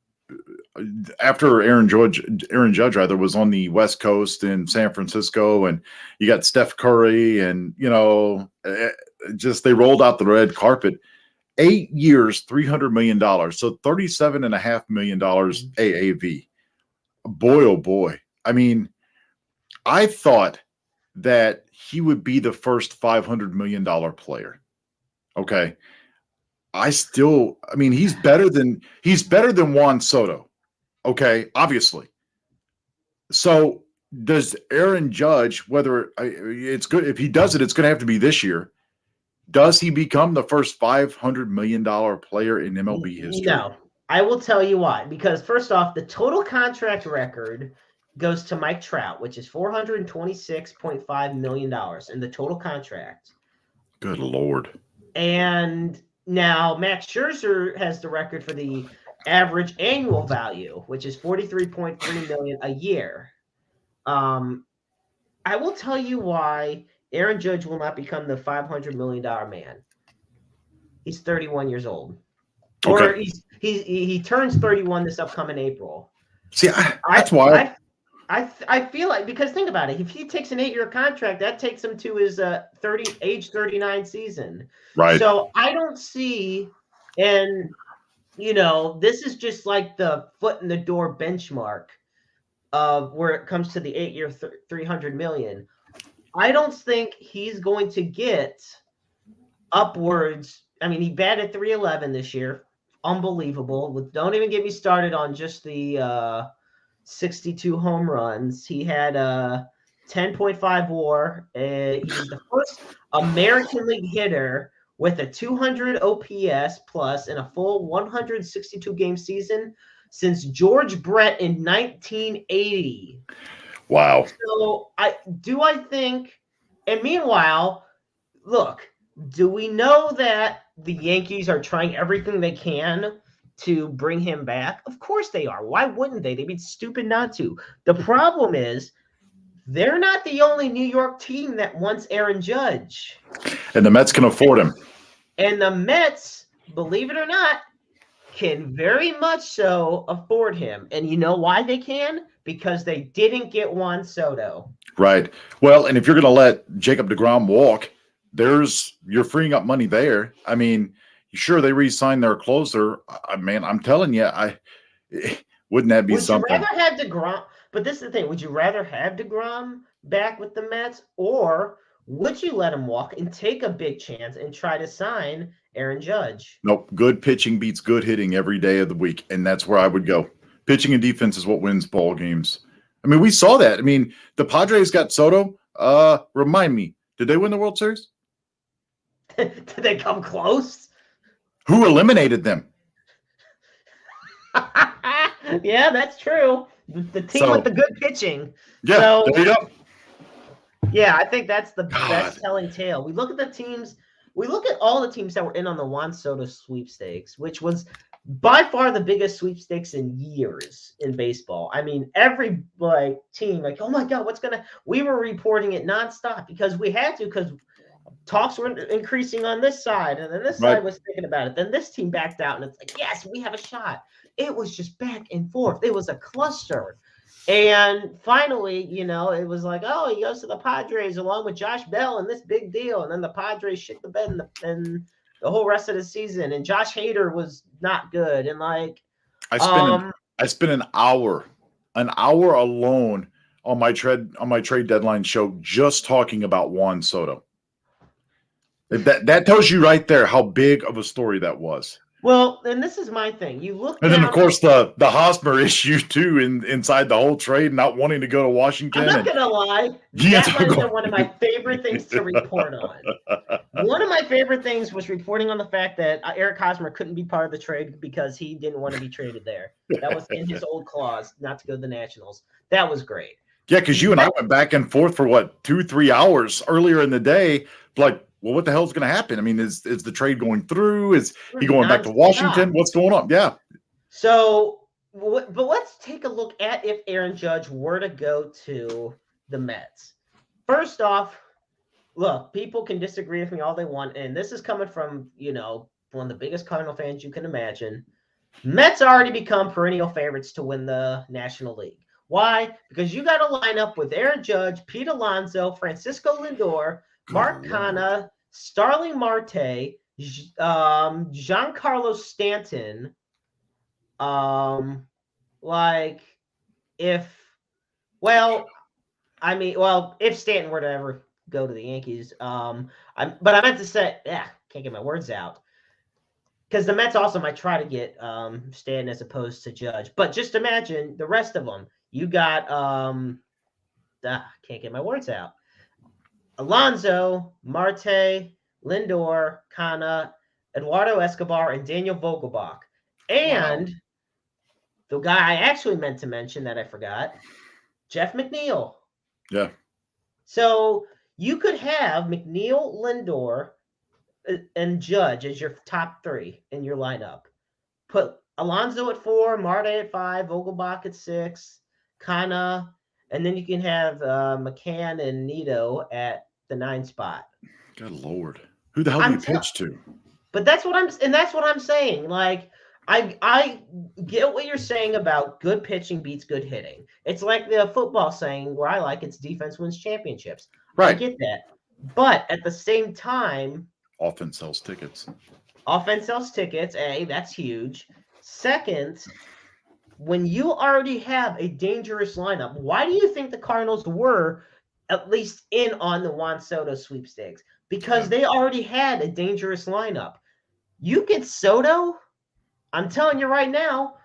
after Aaron Judge rather was on the West Coast in San Francisco, and you got Steph Curry, and just they rolled out the red carpet. 8 years, $300 million, so $37.5 million AAV. Boy, oh boy! I mean, I thought that he would be the first $500 million player. Okay, he's better than Juan Soto. Okay, obviously. So does Aaron Judge, whether it's good, if he does it, it's going to have to be this year. Does he become the first $500 million player in MLB history? No, I will tell you why. Because first off, the total contract record goes to Mike Trout, which is $426.5 million in the total contract. Good Lord. And now Max Scherzer has the record for the average annual value, which is $43.3 million a year. I will tell you why Aaron Judge will not become the $500 million man. He's 31 years old. Okay. Or he turns 31 this upcoming April. See, that's why I feel like, because think about it, if he takes an 8-year contract, that takes him to his age 39 season. Right. So I don't see, and this is just like the foot in the door benchmark of where it comes to the 8-year $300 million. I don't think he's going to get upwards. I mean, he batted .311 this year. Unbelievable. Don't even get me started on just the 62 home runs. He had a 10.5 WAR. He's the first American League hitter with a 200 OPS plus in a full 162 game season since George Brett in 1980. Wow. So I think, and meanwhile, look, do we know that the Yankees are trying everything they can to bring him back? Of course they are. Why wouldn't they? They'd be stupid not to. The problem is they're not the only New York team that wants Aaron Judge. And the Mets can afford him. And the Mets, believe it or not, can very much so afford him. And you know why they can? Because they didn't get Juan Soto. Right. Well, and if you're going to let Jacob deGrom walk, you're freeing up money there. I mean, sure, they re-signed their closer. I'm telling you, wouldn't that be something? Would you rather have deGrom? But this is the thing. Would you rather have deGrom back with the Mets, or would you let him walk and take a big chance and try to sign Aaron Judge? Nope. Good pitching beats good hitting every day of the week, and that's where I would go. pitching and defense is what wins ball games. I mean, we saw that. I mean, the Padres got Soto. Remind me, did they win the World Series? Did they come close? Who eliminated them? Yeah, that's true. The team with the good pitching. Yeah, so, there you go. Yeah, I think that's the best telling tale. We look at the teams. We look at all the teams that were in on the Juan Soto sweepstakes, which was by far the biggest sweepstakes in years in baseball. I mean, every team, oh my God, we were reporting it nonstop because we had to, because talks were increasing on this side, and then this side was thinking about it. Then this team backed out, and it's like, yes, we have a shot. It was just back and forth. It was a cluster. And finally, it was like, oh, he goes to the Padres along with Josh Bell and this big deal. And then the Padres shit the bed in the whole rest of the season. And Josh Hader was not good. And I spent an hour alone on my trade deadline show just talking about Juan Soto. That tells you right there how big of a story that was. Well, and this is my thing. You look, and then of course the Hosmer issue too, inside the whole trade, not wanting to go to Washington. I'm not gonna lie, that might have been one of my favorite things to report on. One of my favorite things was reporting on the fact that Eric Hosmer couldn't be part of the trade because he didn't want to be traded there. That was in his old clause, not to go to the Nationals. That was great. Yeah, because you and I went back and forth for 2-3 hours earlier in the day, well, what the hell is going to happen? I mean, is the trade going through? Is he going back to Washington? What's going on? Yeah. So, but let's take a look at if Aaron Judge were to go to the Mets. First off, look, people can disagree with me all they want, and this is coming from, one of the biggest Cardinal fans you can imagine. Mets already become perennial favorites to win the National League. Why? Because you got to line up with Aaron Judge, Pete Alonso, Francisco Lindor, Mark Canha, Starling Marte, Giancarlo Stanton. If Stanton were to ever go to the Yankees, but I meant to say, can't get my words out. Because the Mets also might try to get Stanton as opposed to Judge. But just imagine the rest of them. You got, can't get my words out. Alonso, Marte, Lindor, Canha, Eduardo Escobar, and Daniel Vogelbach. And the guy I actually meant to mention that I forgot, Jeff McNeil. Yeah. So you could have McNeil, Lindor, and Judge as your top three in your lineup. Put Alonso at 4, Marte at 5, Vogelbach at 6, Canha, and then you can have McCann and Nito at the 9 spot. Good Lord. Who the hell do you pitch to? But that's what I'm saying. I get what you're saying about good pitching beats good hitting. It's like the football saying where I like it's defense wins championships. Right. I get that. But at the same time, offense sells tickets. That's huge. Second, when you already have a dangerous lineup, why do you think the Cardinals were at least in on the Juan Soto sweepstakes? Because they already had a dangerous lineup. You get Soto, I'm telling you right now,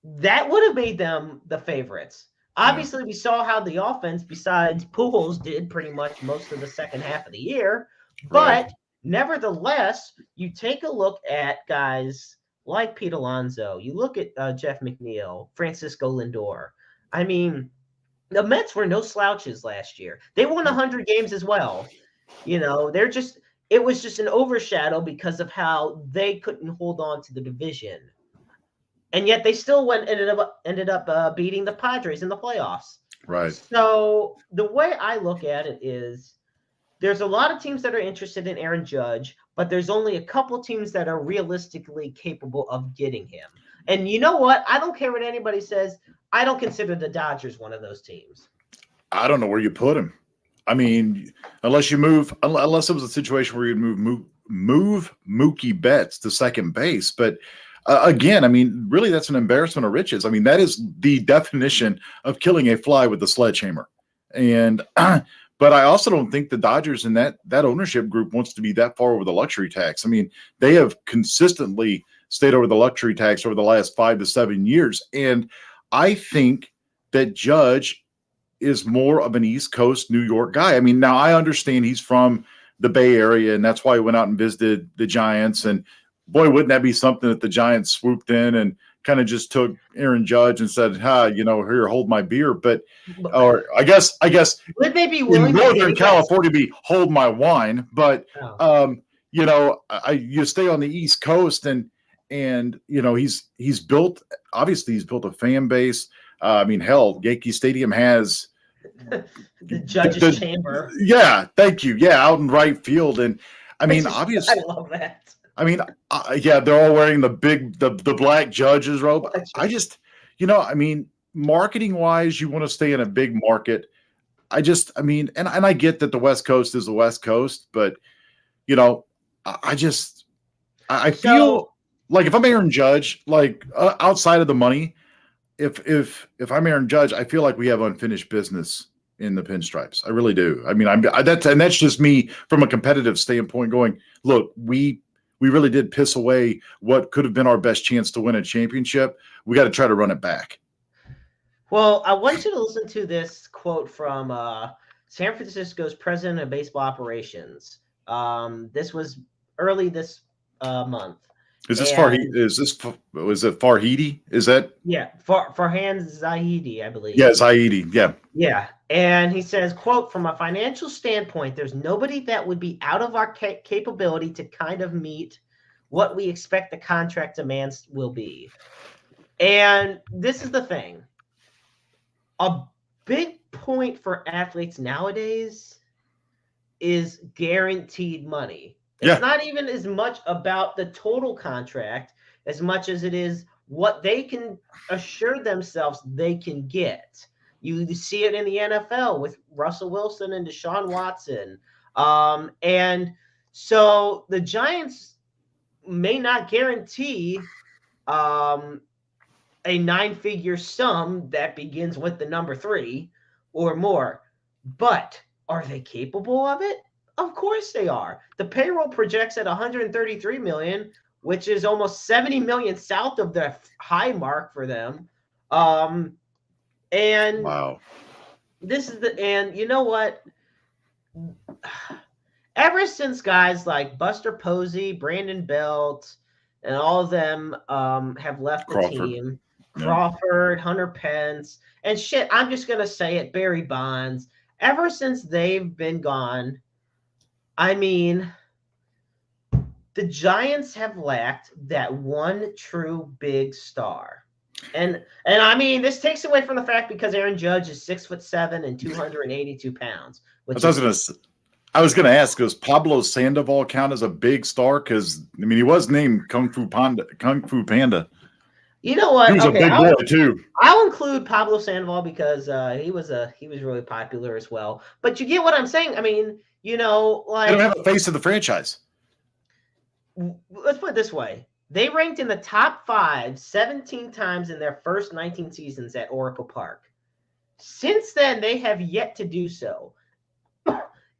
that would have made them the favorites. Obviously, we saw how the offense, besides Pujols, did pretty much most of the second half of the year. But nevertheless, you take a look at guys like Pete Alonso. You look at Jeff McNeil, Francisco Lindor. I mean, the Mets were no slouches last year. They won 100 games as well. It was just an overshadow because of how they couldn't hold on to the division. And yet they still ended up beating the Padres in the playoffs. Right. So the way I look at it is there's a lot of teams that are interested in Aaron Judge, but there's only a couple teams that are realistically capable of getting him. And you know what? I don't care what anybody says. I don't consider the Dodgers one of those teams. I don't know where you put him. I mean, unless it was a situation where you'd move Mookie Betts to second base. But again, I mean, really, that's an embarrassment of riches. I mean, that is the definition of killing a fly with a sledgehammer. And but I also don't think the Dodgers and that ownership group wants to be that far over the luxury tax. I mean, they have consistently stayed over the luxury tax over the last 5 to 7 years. And I think that Judge is more of an East Coast New York guy. I mean, now I understand he's from the Bay Area, and that's why he went out and visited the Giants. And boy, wouldn't that be something if the Giants swooped in and kind of just took Aaron Judge and said, here, hold my beer. But, or I guess would they be in willing to Northern pay California be hold my wine. But, Oh. you stay on the East Coast and he's built a fan base. I mean, hell, Yankee Stadium has the judge's chamber. Yeah, thank you. Yeah, out in right field, and I mean, obviously, I love that. I mean, they're all wearing the black judge's robe. I just, I mean, marketing wise, you want to stay in a big market. I mean, and I get that the West Coast is the West Coast, but I feel like if I'm Aaron Judge, like outside of the money, if I'm Aaron Judge, I feel like we have unfinished business in the Pinstripes. I really do. I mean, that's just me from a competitive standpoint going, look, we really did piss away what could have been our best chance to win a championship. We got to try to run it back. Well, I want you to listen to this quote from San Francisco's president of baseball operations. This was early this month. Is this was it Farhidi? Is that? Yeah, Farhan Zaidi, I believe. Yeah, Zaidi. Yeah. Yeah. And he says, quote, from a financial standpoint, there's nobody that would be out of our capability to kind of meet what we expect the contract demands will be. And this is the thing. A big point for athletes nowadays is guaranteed money. It's not even as much about the total contract as much as it is what they can assure themselves they can get. You see it in the NFL with Russell Wilson and Deshaun Watson. And so the Giants may not guarantee a 9-figure sum that begins with the number 3 or more. But are they capable of it? Of course they are. The payroll projects at $133 million, which is almost $70 million south of the high mark for them. And wow. And you know what? Ever since guys like Buster Posey, Brandon Belt, and all of them have left the team, Crawford, Hunter Pence, and shit, I'm just going to say it, Barry Bonds, ever since they've been gone, I mean, the Giants have lacked that one true big star. And I mean, this takes away from the fact because Aaron Judge is 6'7" and 282 pounds. I was going to ask, does Pablo Sandoval count as a big star? Because I mean, he was named Kung Fu Panda. You know what? He was a big boy too. I'll include Pablo Sandoval because he was really popular as well. But you get what I'm saying? I mean, they don't have a face of the franchise. Let's put it this way. They ranked in the top 5 17 times in their first 19 seasons at Oracle Park. Since then, they have yet to do so.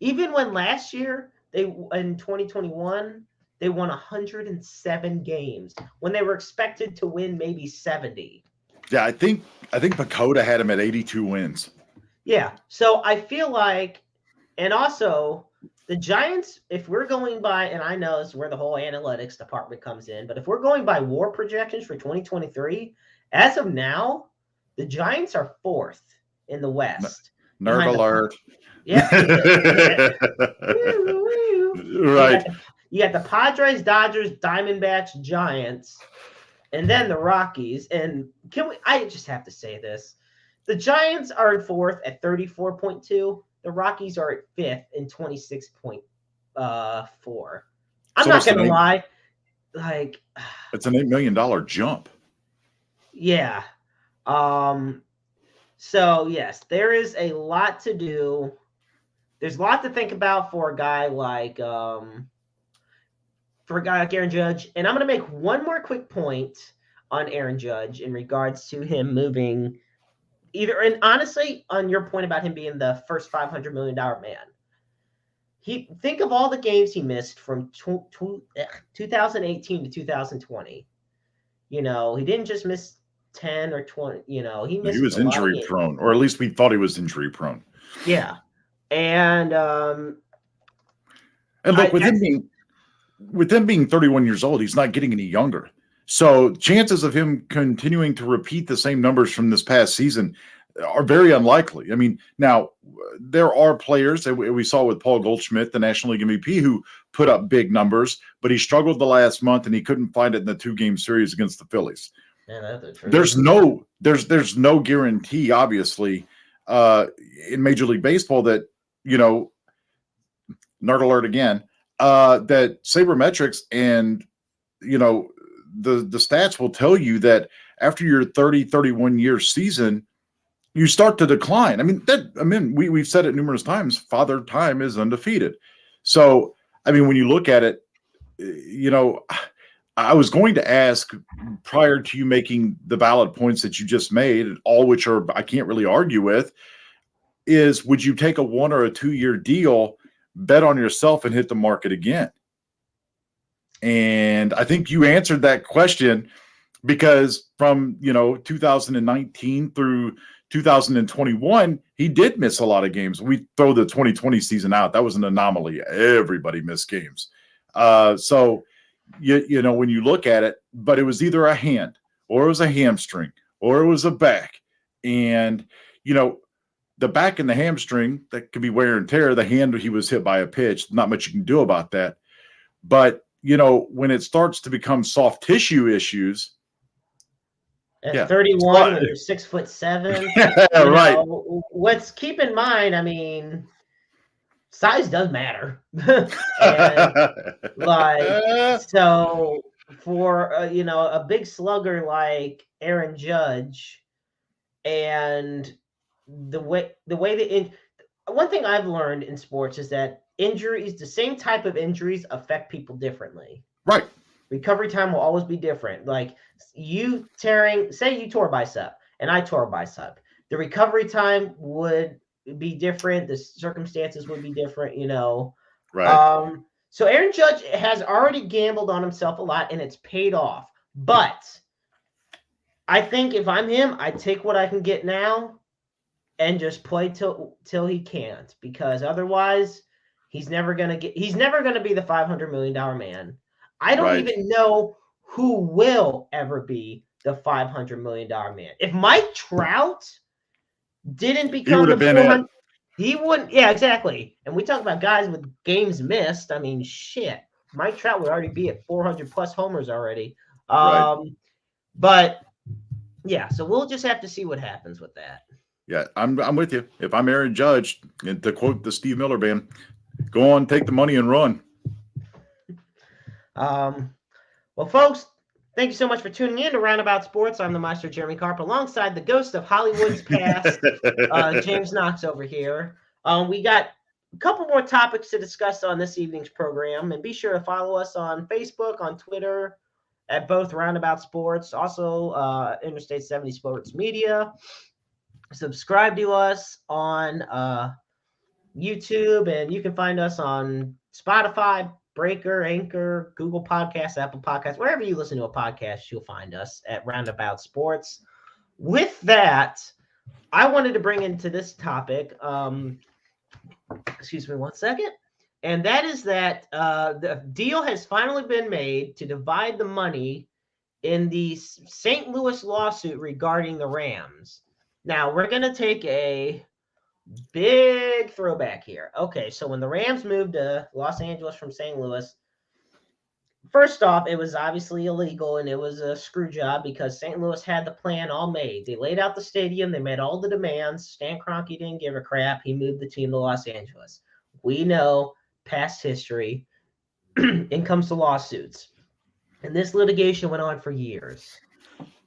Even when last year, in 2021, they won 107 games when they were expected to win maybe 70. Yeah, I think Pacoda had him at 82 wins. Yeah, so I feel like, and also the Giants, if we're going by, and I know this is where the whole analytics department comes in, but if we're going by WAR projections for 2023, as of now, the Giants are 4th in the West. Nerd alert. Yeah. Right. You got the Padres, Dodgers, Diamondbacks, Giants, and then the Rockies. And I just have to say this. The Giants are in 4th at 34.2. The Rockies are at 5th in 26.4. I'm not going to lie. Like, it's an $8 million jump. Yeah. So, yes, there is a lot to do. There's a lot to think about for a guy like Aaron Judge. And I'm going to make one more quick point on Aaron Judge in regards to him moving and honestly, on your point about him being the first $500 million man. Think of all the games he missed from 2018 to 2020. He didn't just miss 10 or 20. He He missed was a lot of injury games. prone, or at least we thought he was injury prone. Yeah, and And I, look, with him being 31 years old, he's not getting any younger. So chances of him continuing to repeat the same numbers from this past season are very unlikely. I mean, now there are players that we saw with Paul Goldschmidt, the National League MVP, who put up big numbers, but he struggled the last month and he couldn't find it in the 2-game series against the Phillies. yeah, that's the truth. There's no guarantee, obviously, in Major League Baseball that nerd alert again, that sabermetrics and the stats will tell you that after your 31 year season, you start to decline. We've said it numerous times, Father Time is undefeated. So, when you look at it, I was going to ask prior to you making the valid points that you just made, all which I can't really argue with, is would you take a 1 or a 2 year deal, bet on yourself, and hit the market again? And I think you answered that question, because from 2019 through 2021, he did miss a lot of games. We throw the 2020 season out. That was an anomaly. Everybody missed games. So when you look at it, but it was either a hand or it was a hamstring or it was a back. And, the back and the hamstring, that could be wear and tear. The hand, he was hit by a pitch. Not much you can do about that. But, when it starts to become soft tissue issues. At 31, when you're 6'7", right. Let's keep in mind, size does matter. And so for a big slugger like Aaron Judge, and the way one thing I've learned in sports is that injuries, the same type of injuries, affect people differently. Right. Recovery time will always be different. Like say you tore a bicep and I tore a bicep. The recovery time would be different. The circumstances would be different, Right. So Aaron Judge has already gambled on himself a lot and it's paid off. But I think if I'm him, I'd take what I can get now and just play till he can't, because otherwise he's never gonna be the $500 million man. I don't even know who will ever be the $500 million man. If Mike Trout didn't become the 400, he wouldn't. Yeah, exactly. And we talk about guys with games missed. Shit, Mike Trout would already be at 400 plus homers already. But yeah, so we'll just have to see what happens with that. Yeah, I'm with you. If I'm Aaron Judge, and to quote the Steve Miller Band, go on, take the money and run. Well, folks, thank you so much for tuning in to Roundabout Sports. I'm the Maestro Jeremy Carp, alongside the ghost of Hollywood's past, James Knox over here. We got a couple more topics to discuss on this evening's program, and be sure to follow us on Facebook, on Twitter, at both Roundabout Sports, also Interstate 70 Sports Media. Subscribe to us on YouTube, and you can find us on Spotify, Breaker, Anchor, Google Podcasts, Apple Podcasts, wherever you listen to a podcast, you'll find us at Roundabout Sports. With that, I wanted to bring into this topic, excuse me one second, and that is that the deal has finally been made to divide the money in the St. Louis lawsuit regarding the Rams. Now, we're going to take a big throwback here. Okay, so when the Rams moved to Los Angeles from St. Louis, first off, it was obviously illegal and it was a screw job, because St. Louis had the plan all made. They laid out the stadium. They met all the demands. Stan Kroenke didn't give a crap. He moved the team to Los Angeles. We know past history. In comes to lawsuits. And this litigation went on for years.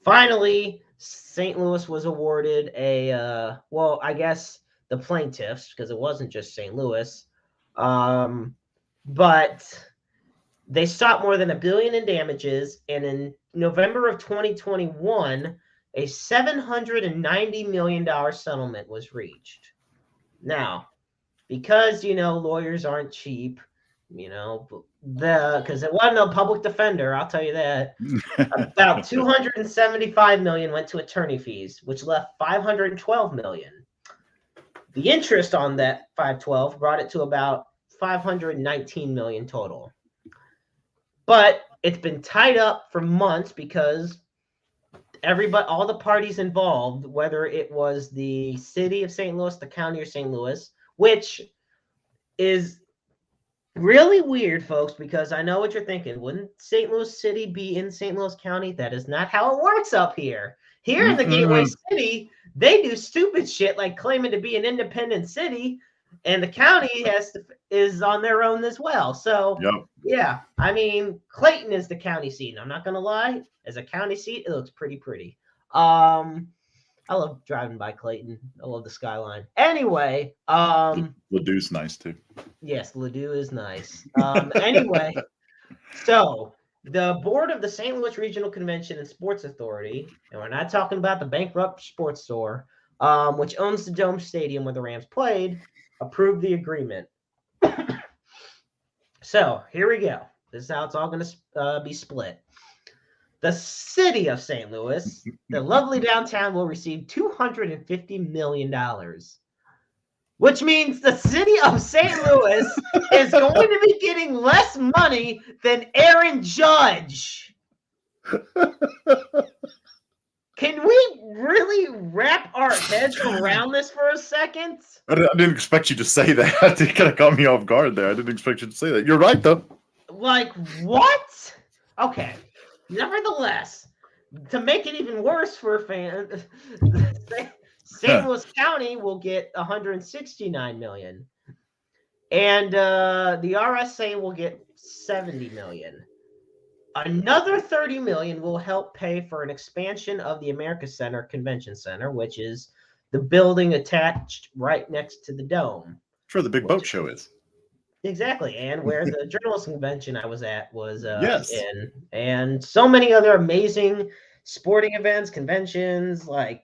Finally, St. Louis was awarded I guess the plaintiffs, because it wasn't just St. Louis, but they sought more than $1 billion in damages, and in November of 2021, a $790 million settlement was reached. Now, because lawyers aren't cheap, because it wasn't a public defender, I'll tell you that. About 275 million went to attorney fees, which left 512 million. The interest on that 512 brought it to about 519 million total. But it's been tied up for months because all the parties involved, whether it was the city of St. Louis, the county of St. Louis, which is really weird, folks, because I know what you're thinking. Wouldn't St. Louis City be in St. Louis County? That is not how it works up here. Here in the Gateway City, they do stupid shit like claiming to be an independent city, and the county is on their own as well. So, yeah, I mean, Clayton is the county seat. I'm not gonna lie, as a county seat, it looks pretty. I love driving by Clayton. I love the skyline. Anyway, Ladou's nice too. Yes, Ladue is nice. Anyway, so the board of the St. Louis Regional Convention and Sports Authority, and we're not talking about the bankrupt sports store, which owns the Dome Stadium where the Rams played, approved the agreement. So here we go. This is how it's all going to be split. The city of St. Louis, the lovely downtown, will receive $250 million, which means the city of St. Louis is going to be getting less money than Aaron Judge. Can we really wrap our heads around this for a second? I didn't expect you to say that. It kind of caught me off guard there. I didn't expect you to say that. You're right, though. Like, what? Okay. Nevertheless, to make it even worse for fans, St. Louis County will get $169 million, and the RSA will get $70 million. Another $30 million will help pay for an expansion of the America Center Convention Center, which is the building attached right next to the Dome. Sure, the big boat show is. Exactly, and where the journalism convention I was at was yes. in, and so many other amazing sporting events, conventions. Like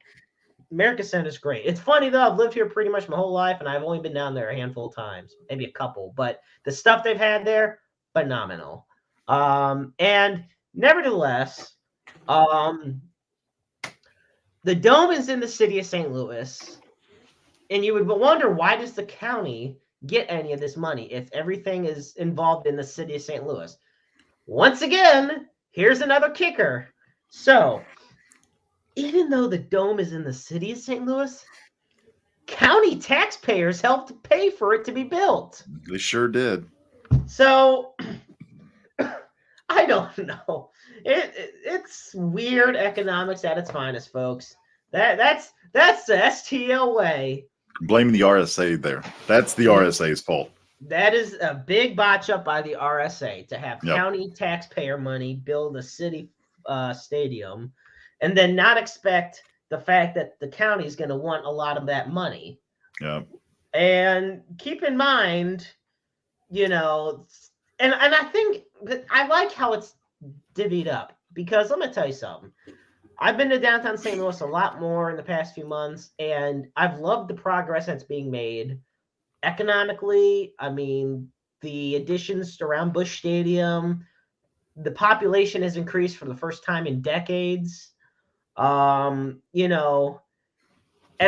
America Center is great. It's funny though, I've lived here pretty much my whole life, and I've only been down there a handful of times, maybe a couple. But the stuff they've had there, phenomenal. And nevertheless, the Dome is in the city of St. Louis, and you would wonder, why does the county get any of this money if everything is involved in the city of St. Louis? Once again, here's another kicker. So, even though the Dome is in the city of St. Louis, county taxpayers helped pay for it to be built. They sure did. So, I don't know. It's weird economics at its finest, folks. That's the STL way. Blaming the RSA there. That's the RSA's fault. That is a big botch up by the RSA to have county taxpayer money build a city stadium and then not expect the fact that the county is going to want a lot of that money. Yeah. And keep in mind, and I think that I like how it's divvied up, because let me tell you something. I've been to downtown St. Louis a lot more in the past few months, and I've loved the progress that's being made economically. I mean, the additions around Busch Stadium, the population has increased for the first time in decades. And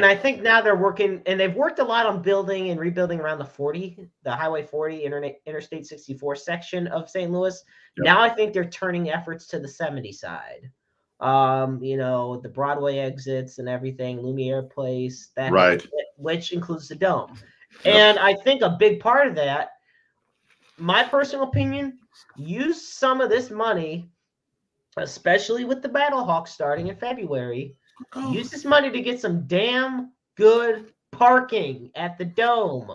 I think now they're working, and they've worked a lot on building and rebuilding around the Highway 40, Interstate 64 section of St. Louis. Yep. Now I think they're turning efforts to the 70 side. The Broadway exits and everything, Lumiere Place, that right, which includes the Dome. Yep. And I think a big part of that, my personal opinion, use some of this money, especially with the Battlehawks starting in February. Use this money to get some damn good parking at the Dome.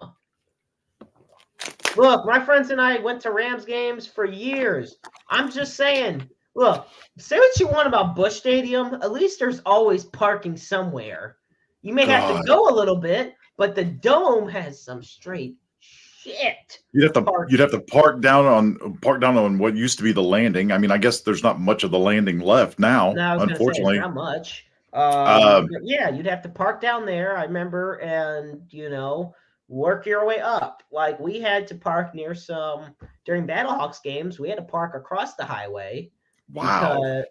Look, my friends and I went to Rams games for years. I'm just saying, look, say what you want about Busch Stadium. At least there's always parking somewhere. You may have to go a little bit, but the Dome has some straight shit. You'd have to park down on what used to be the landing. I mean, I guess there's not much of the landing left now, unfortunately. Not much. Yeah, you'd have to park down there, I remember, and work your way up. Like, we had to park near some during Battlehawks games, we had to park across the highway Wow. because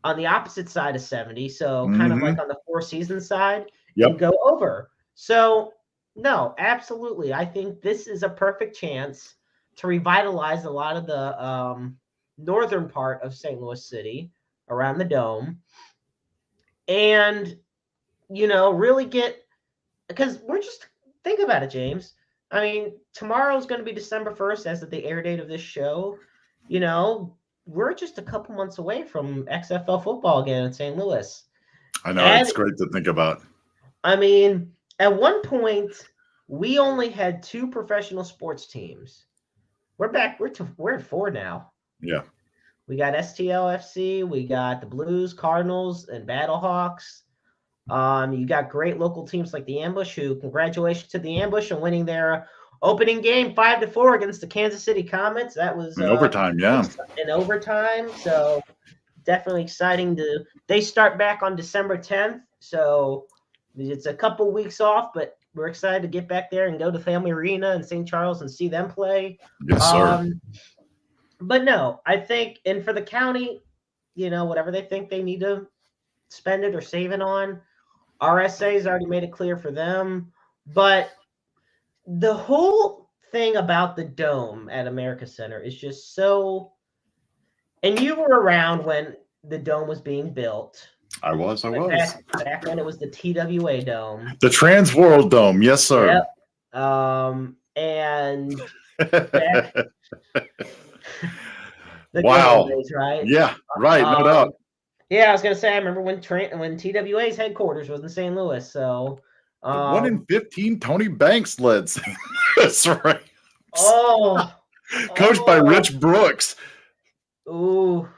on the opposite side of 70, so kind of Mm-hmm. like on the Four Seasons side, and Yep. go over. So, no, absolutely. I think this is a perfect chance to revitalize a lot of the northern part of St. Louis City around the Dome and, really get, because we're just, think about it, James. I mean, tomorrow's going to be December 1st as of the air date of this show. We're just a couple months away from XFL football again in St. Louis. I know. And It's great to think about. I mean, at one point, we only had two professional sports teams. We're back. We're at four now. Yeah. We got STLFC. We got the Blues, Cardinals, and Battlehawks. You got great local teams like the Ambush. Who, congratulations to the Ambush on winning their opening game 5-4 against the Kansas City Comets. That was In overtime. Yeah. in overtime. So definitely exciting to. They start back on December 10th. So it's a couple weeks off, but we're excited to get back there and go to Family Arena in St. Charles and see them play. Yes, sir. But no, I think, and for the county, whatever they think they need to spend it or save it on, RSA's already made it clear for them. But the whole thing about the Dome at America Center is just so, and you were around when the Dome was being built. I was. Back when it was the TWA Dome. The Trans World Dome. Yes, sir. Yep. And wow. Days, right? Yeah, right. No doubt. Yeah, I was gonna say I remember when TWA's headquarters was in St. Louis. So 1 in 15, Tony Banks led. That's right. Coached by Rich Brooks. Ooh,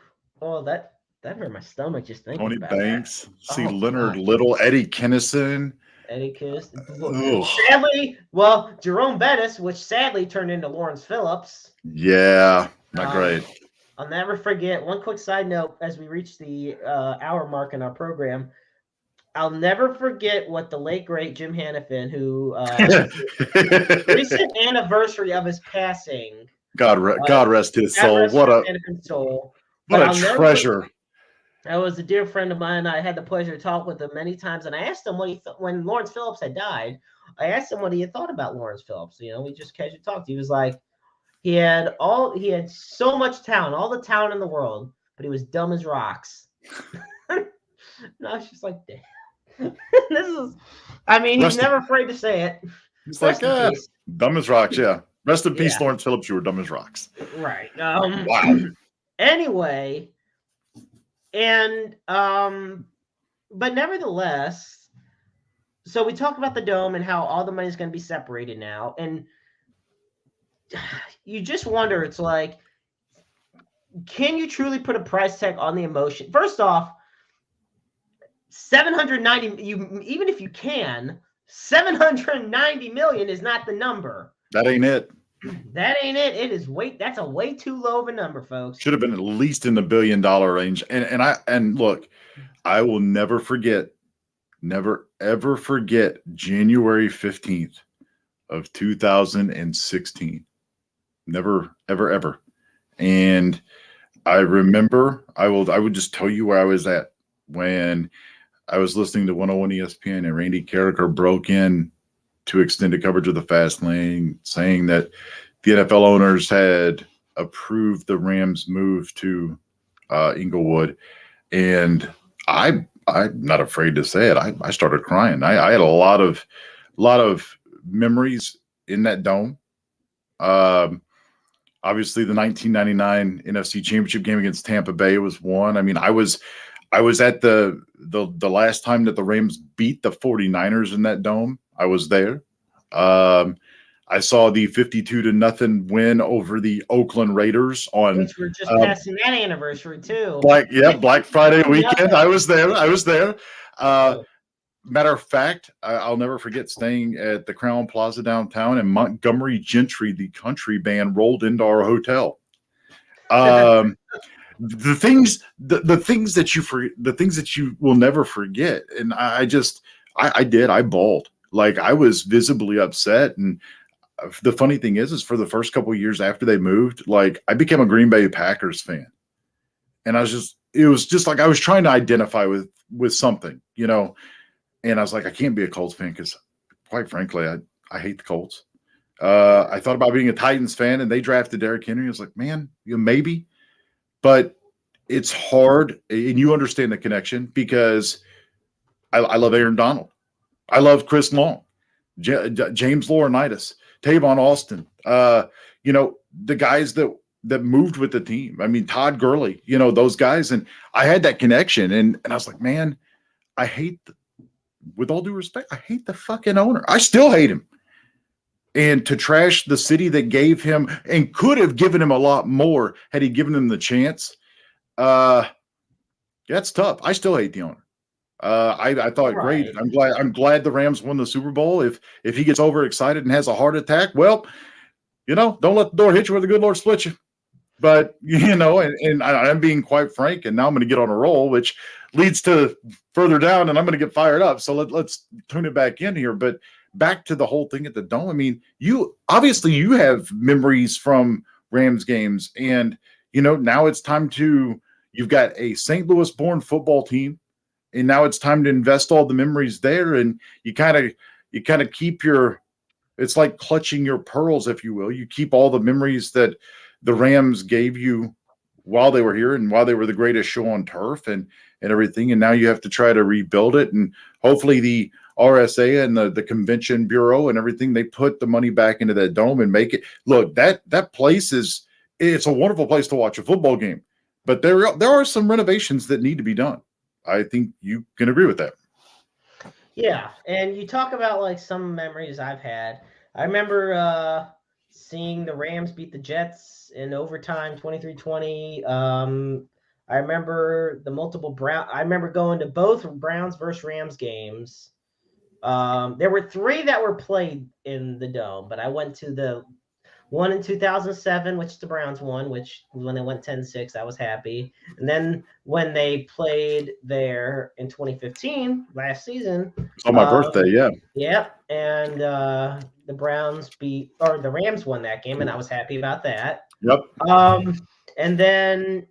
that hurt my stomach just thinking Tony about Banks. That. See Leonard Little, Eddie Kinnison. Sadly, Jerome Bettis, which sadly turned into Lawrence Phillips. Yeah, not great. I'll never forget. One quick side note as we reach the hour mark in our program. I'll never forget what the late great Jim Hannafin, who recent anniversary of his passing. God rest his soul. What a treasure. That was a dear friend of mine. I had the pleasure to talk with him many times, and I asked him what he thought when Lawrence Phillips had died. I asked him what he had thought about Lawrence Phillips. We just casually talked. He was like, he had so much talent, all the talent in the world, but he was dumb as rocks. And I was just like, damn. He's never afraid to say it. He's like, dumb as rocks, yeah. Rest in peace, Lawrence Phillips. You were dumb as rocks. Right. Wow. Anyway, and but nevertheless, so we talked about the Dome and how all the money is going to be separated now, and you just wonder. It's like, can you truly put a price tag on the emotion? First off, 790. Even if you can, 790 million is not the number. That ain't it. That ain't it. It is that's a way too low of a number, folks. Should have been at least in the $1 billion range. And look, I will never ever forget January 15th of 2016. Never, ever, ever. And I remember I would just tell you where I was at when I was listening to 101 ESPN and Randy Carricker broke in to extended coverage of the Fast Lane, saying that the NFL owners had approved the Rams' move to Inglewood. And I'm not afraid to say it. I started crying. I had a lot of memories in that dome. Obviously, the 1999 NFC Championship game against Tampa Bay was one. I was at the last time that the Rams beat the 49ers in that dome. I was there. I saw the 52-0 win over the Oakland Raiders on which we're just passing that anniversary too. Black Friday weekend. I was there. Matter of fact, I'll never forget staying at the Crown Plaza downtown, and Montgomery Gentry, the country band, rolled into our hotel. The things that you will never forget. And I bawled. Like, I was visibly upset, and the funny thing is for the first couple of years after they moved, like I became a Green Bay Packers fan, and it was just like I was trying to identify with something, you know, and I was like, I can't be a Colts fan because, quite frankly, I hate the Colts. I thought about being a Titans fan, and they drafted Derrick Henry. I was like, man, maybe, but it's hard, and you understand the connection because I love Aaron Donald, I love Chris Long, James Laurinaitis, Tavon Austin, you know, the guys that moved with the team. I mean, Todd Gurley, you know, those guys, and I had that connection, and I was like, man, I hate. With all due respect, I hate the fucking owner. I still hate him. And to trash the city that gave him and could have given him a lot more had he given him the chance, that's tough. I still hate the owner. I thought great. I'm glad the Rams won the Super Bowl. If he gets overexcited and has a heart attack, well, you know, don't let the door hit you where the good Lord split you. But, you know, and I'm being quite frank, and now I'm going to get on a roll, which leads to further down, and I'm going to get fired up. So let's tune it back in here. But back to the whole thing at the Dome. I mean, you have memories from Rams games, and, you know, now it's time you've got a St. Louis born football team, and now it's time to invest all the memories there. And you kind of keep it's like clutching your pearls, if you will. You keep all the memories that the Rams gave you while they were here and while they were the greatest show on turf and everything. And now you have to try to rebuild it. And hopefully the RSA and the Convention Bureau and everything, they put the money back into that dome and make it look. That place it's a wonderful place to watch a football game, but there are some renovations that need to be done. I think you can agree with that. Yeah. And you talk about like some memories I've had. I remember seeing the Rams beat the Jets in overtime, 23-20. I remember I remember going to both Browns versus Rams games. There were 3 that were played in the Dome, but I went to the one in 2007, which the Browns won, which when they went 10-6, I was happy. And then when they played there in 2015, last season. It's on my birthday, yeah. Yep. And the Rams won that game, and I was happy about that. Yep. And then,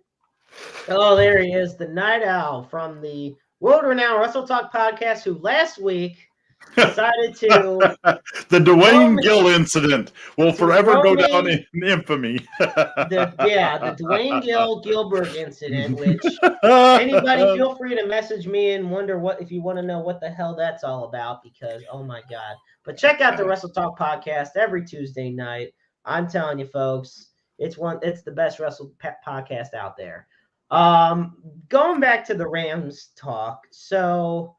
there he is, the Night Owl from the world-renowned Wrestle Talk podcast, who last week decided to the Dwayne Gill incident will forever go down in infamy. the Dwayne Gilbert incident, which anybody feel free to message me and wonder if you want to know what the hell that's all about, because oh my God. But check out the Wrestle Talk podcast every Tuesday night. I'm telling you folks, it's the best wrestle podcast out there. Going back to the Rams talk. So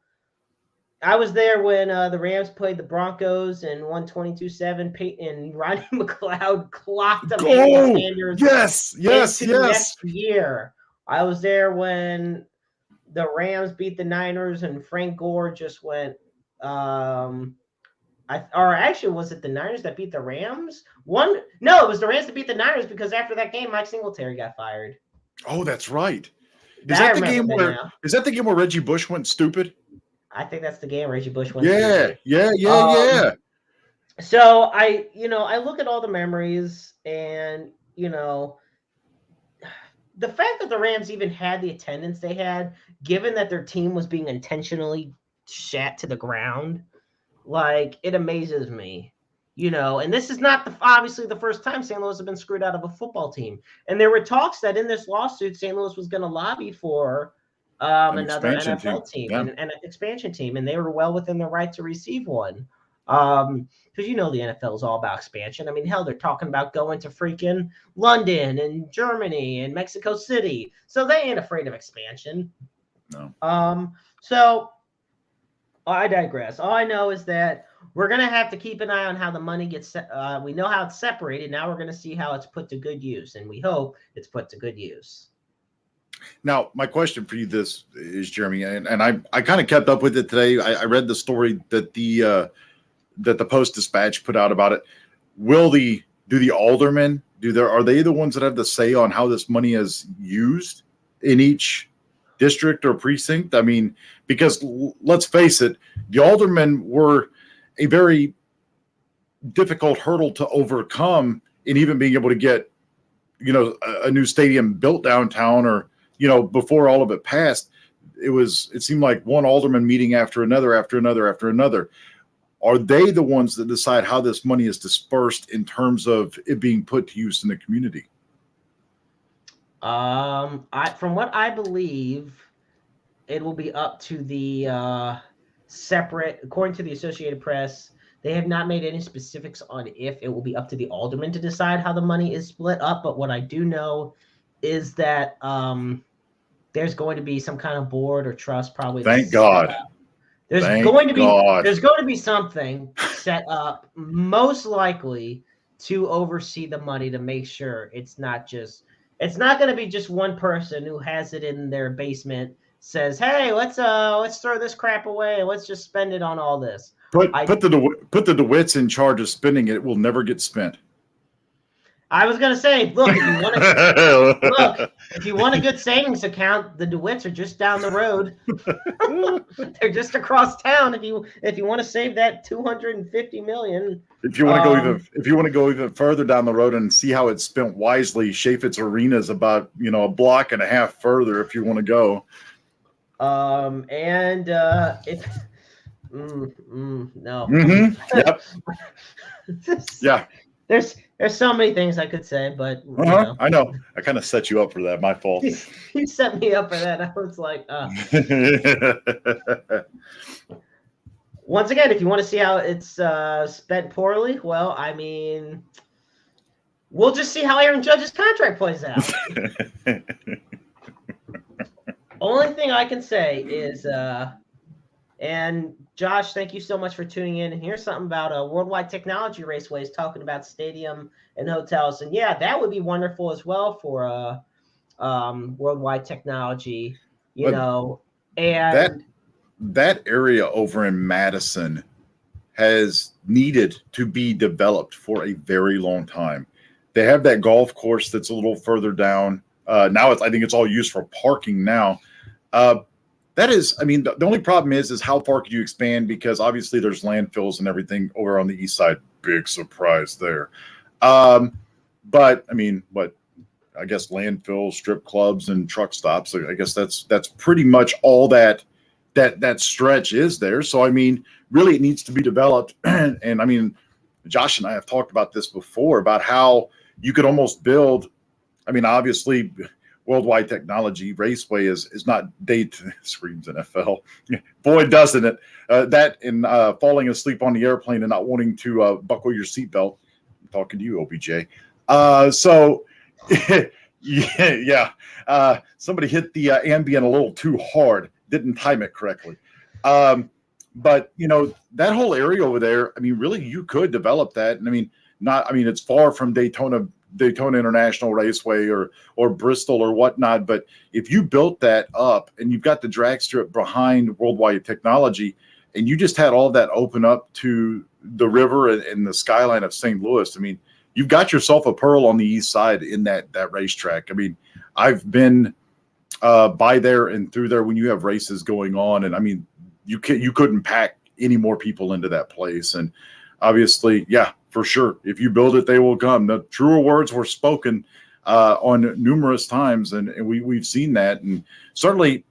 I was there when the Rams played the Broncos and won 22-7. Peyton Rodney McLeod clocked them. Sanders yes. Next year. I was there when the Rams beat the Niners and Frank Gore just went. Actually, was it the Niners that beat the Rams? No, it was the Rams that beat the Niners because after that game, Mike Singletary got fired. Oh, that's right. Is that the game where Reggie Bush went stupid? I think that's the game Reggie Bush went. Yeah. So I look at all the memories, and the fact that the Rams even had the attendance they had, given that their team was being intentionally shat to the ground, like it amazes me. And this is not obviously the first time St. Louis has been screwed out of a football team. And there were talks that in this lawsuit, St. Louis was going to lobby for another NFL team and an expansion team, and they were well within their right to receive one. Because the NFL is all about expansion. I mean, hell, they're talking about going to freaking London and Germany and Mexico City, so they ain't afraid of expansion. No. So I digress. All I know is that we're gonna have to keep an eye on how the money gets. We know how it's separated. Now we're gonna see how it's put to good use, and we hope it's put to good use. Now, my question for you is, Jeremy, and I kind of kept up with it today. I read the story that the Post-Dispatch put out about it. Do the aldermen are they the ones that have the say on how this money is used in each district or precinct? I mean, because let's face it, the aldermen were a very difficult hurdle to overcome in even being able to get, a new stadium built downtown, or, before all of it passed. It seemed like one alderman meeting after another, after another, after another. Are they the ones that decide how this money is dispersed in terms of it being put to use in the community? From what I believe, it will be up to the separate, according to the Associated Press. They have not made any specifics on if it will be up to the alderman to decide how the money is split up. But what I do know is that there's going to be some kind of board or trust, probably. Thank God. There's going to be something set up, most likely, to oversee the money, to make sure it's not going to be just one person who has it in their basement, says, "Hey, let's throw this crap away and let's just spend it on all this." Put the DeWitts in charge of spending it. It will never get spent. I was gonna say, look, if you want a good savings account, the DeWitts are just down the road. They're just across town. If you want to save that $250 million. If you want to go even further down the road and see how it's spent wisely, Chaffetz Arena is about a block and a half further if you want to go. No. Mm-hmm. Yep. Yeah. There's so many things I could say, but I know. I kind of set you up for that. My fault. You set me up for that. I was like, Once again, if you want to see how it's spent poorly, well, I mean, we'll just see how Aaron Judge's contract plays out. Only thing I can say is, and Josh, thank you so much for tuning in. And here's something about Worldwide Technology Raceways talking about stadium and hotels. And yeah, that would be wonderful as well for Worldwide Technology, and that area over in Madison has needed to be developed for a very long time. They have that golf course that's a little further down. Now I think it's all used for parking now. That is, the only problem is how far could you expand? Because obviously there's landfills and everything over on the east side. Big surprise there. But I guess landfills, strip clubs, and truck stops. I guess that's pretty much all that stretch is there. So really, it needs to be developed. And Josh and I have talked about this before, about how you could almost build. Obviously, Worldwide Technology Raceway is not screams NFL. Boy, doesn't it? That and falling asleep on the airplane and not wanting to buckle your seatbelt. I'm talking to you, OBJ. Yeah. Somebody hit the Ambien a little too hard. Didn't time it correctly. But that whole area over there, really, you could develop that. And it's far from Daytona International Raceway or Bristol or whatnot. But if you built that up and you've got the drag strip behind Worldwide Technology, and you just had all that open up to the river and the skyline of St. Louis, you've got yourself a pearl on the east side in that racetrack. I've been by there and through there when you have races going on, and you couldn't pack any more people into that place. And obviously, yeah, for sure, if you build it, they will come. The truer words were spoken on numerous times, and we've seen that. And certainly,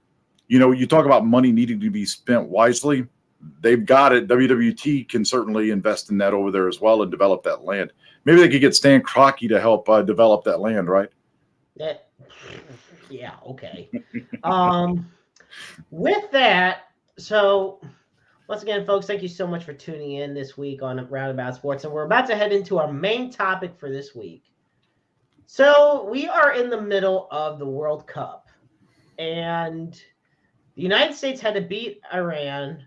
you talk about money needing to be spent wisely. They've got it. WWT can certainly invest in that over there as well and develop that land. Maybe they could get Stan Kroenke to help develop that land, right? Yeah, okay. With that, so once again, folks, thank you so much for tuning in this week on Roundabout Sports. And we're about to head into our main topic for this week. So we are in the middle of the World Cup. And the United States had to beat Iran.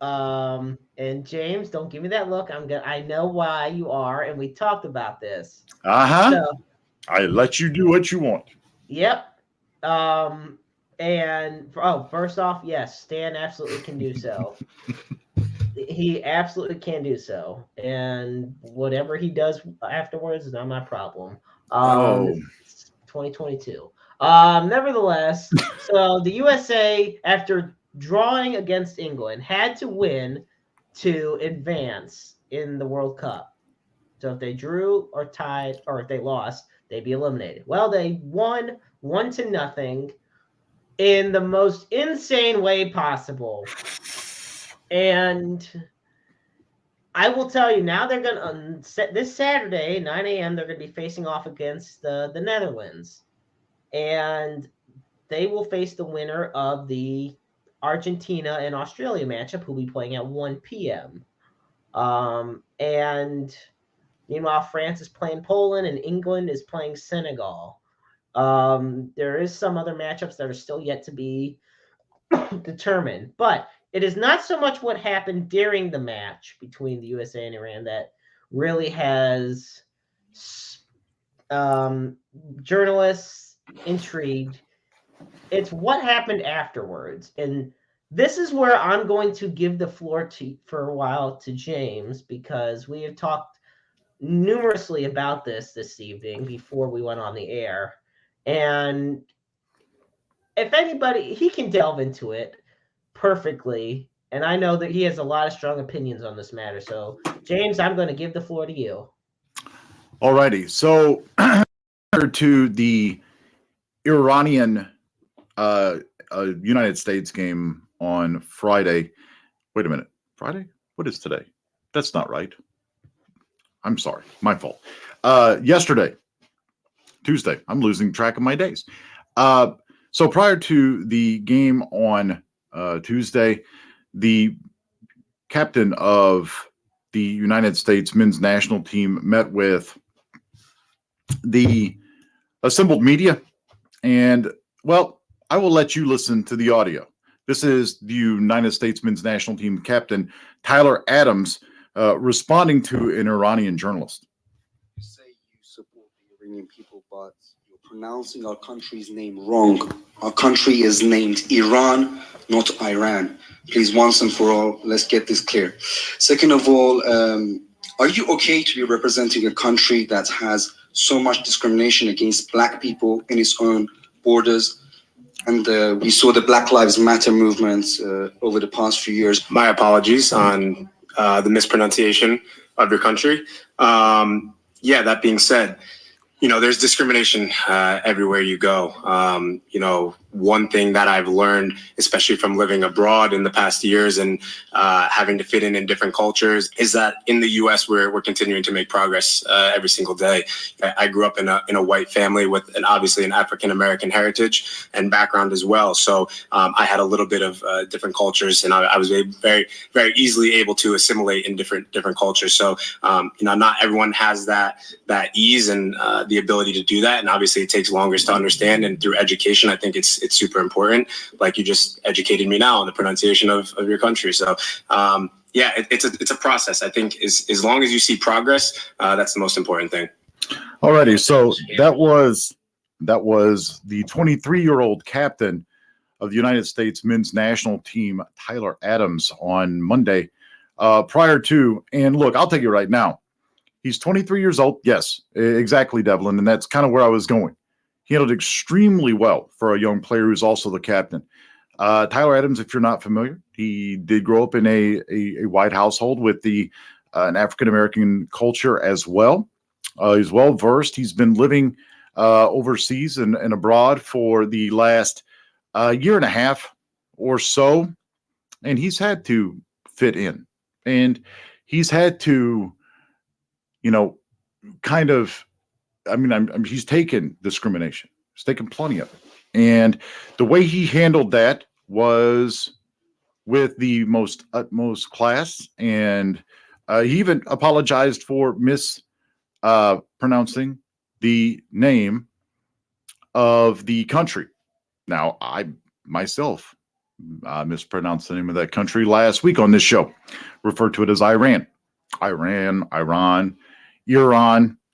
And James, don't give me that look. I know why you are, and we talked about this. So, I let you do what you want. Yep. First off, yes, Stan absolutely can do so. He absolutely can do so. And whatever he does afterwards is not my problem. 2022. Nevertheless, so the USA, after drawing against England, had to win to advance in the World Cup. So if they drew or tied, or if they lost, they'd be eliminated. Well, they won 1-0 in the most insane way possible. And I will tell you now, they're going to set this Saturday, 9 a.m., they're going to be facing off against the Netherlands. And they will face the winner of the Argentina and Australia matchup, who'll be playing at 1 p.m. And meanwhile, France is playing Poland and England is playing Senegal. There is some other matchups that are still yet to be determined, but it is not so much what happened during the match between the USA and Iran that really has journalists intrigued. It's what happened afterwards. And this is where I'm going to give the floor for a while to James, because we have talked numerously about this evening before we went on the air. And if anybody, he can delve into it perfectly. And I know that he has a lot of strong opinions on this matter. So, James, I'm going to give the floor to you. All righty. So, to the Iranian United States game on Friday. Wait a minute. Friday? What is today? That's not right. I'm sorry. My fault. Yesterday, Tuesday. I'm losing track of my days. So prior to the game on Tuesday, the captain of the United States men's national team met with the assembled media. And, well, I will let you listen to the audio. This is the United States men's national team captain, Tyler Adams, responding to an Iranian journalist. You say you support the Iranian people, but you're pronouncing our country's name wrong. Our country is named Iran, not Iran. Please, once and for all, let's get this clear. Second of all, are you okay to be representing a country that has so much discrimination against Black people in its own borders? And we saw the Black Lives Matter movement over the past few years. My apologies on the mispronunciation of your country. Yeah, that being said, there's discrimination everywhere you go. One thing that I've learned, especially from living abroad in the past years and having to fit in different cultures, is that in the U.S. we're continuing to make progress every single day. I grew up in a white family with obviously an African American heritage and background as well. So I had a little bit of different cultures, and I was very, very easily able to assimilate in different cultures. So not everyone has that ease and the ability to do that, and obviously it takes longer to understand. And through education, I think it's super important. Like you just educated me now on the pronunciation of your country. So yeah, it's a process. I think as long as you see progress, that's the most important thing. Alrighty, so that was the 23-year-old captain of the United States men's national team, Tyler Adams, on Monday. Prior to, and look, I'll take it right now. He's 23 years old. Yes, exactly, Devlin. And that's kind of where I was going. He handled extremely well for a young player who's also the captain. Tyler Adams, if you're not familiar, he did grow up in a white household with an African-American culture as well. He's well-versed. He's been living overseas and abroad for the last year and a half or so. And he's had to fit in. And he's had to he's taken discrimination. He's taken plenty of it. And the way he handled that was with the utmost class. And he even apologized for mispronouncing the name of the country. Now, I myself mispronounced the name of that country last week on this show, referred to it as Iran. Iran.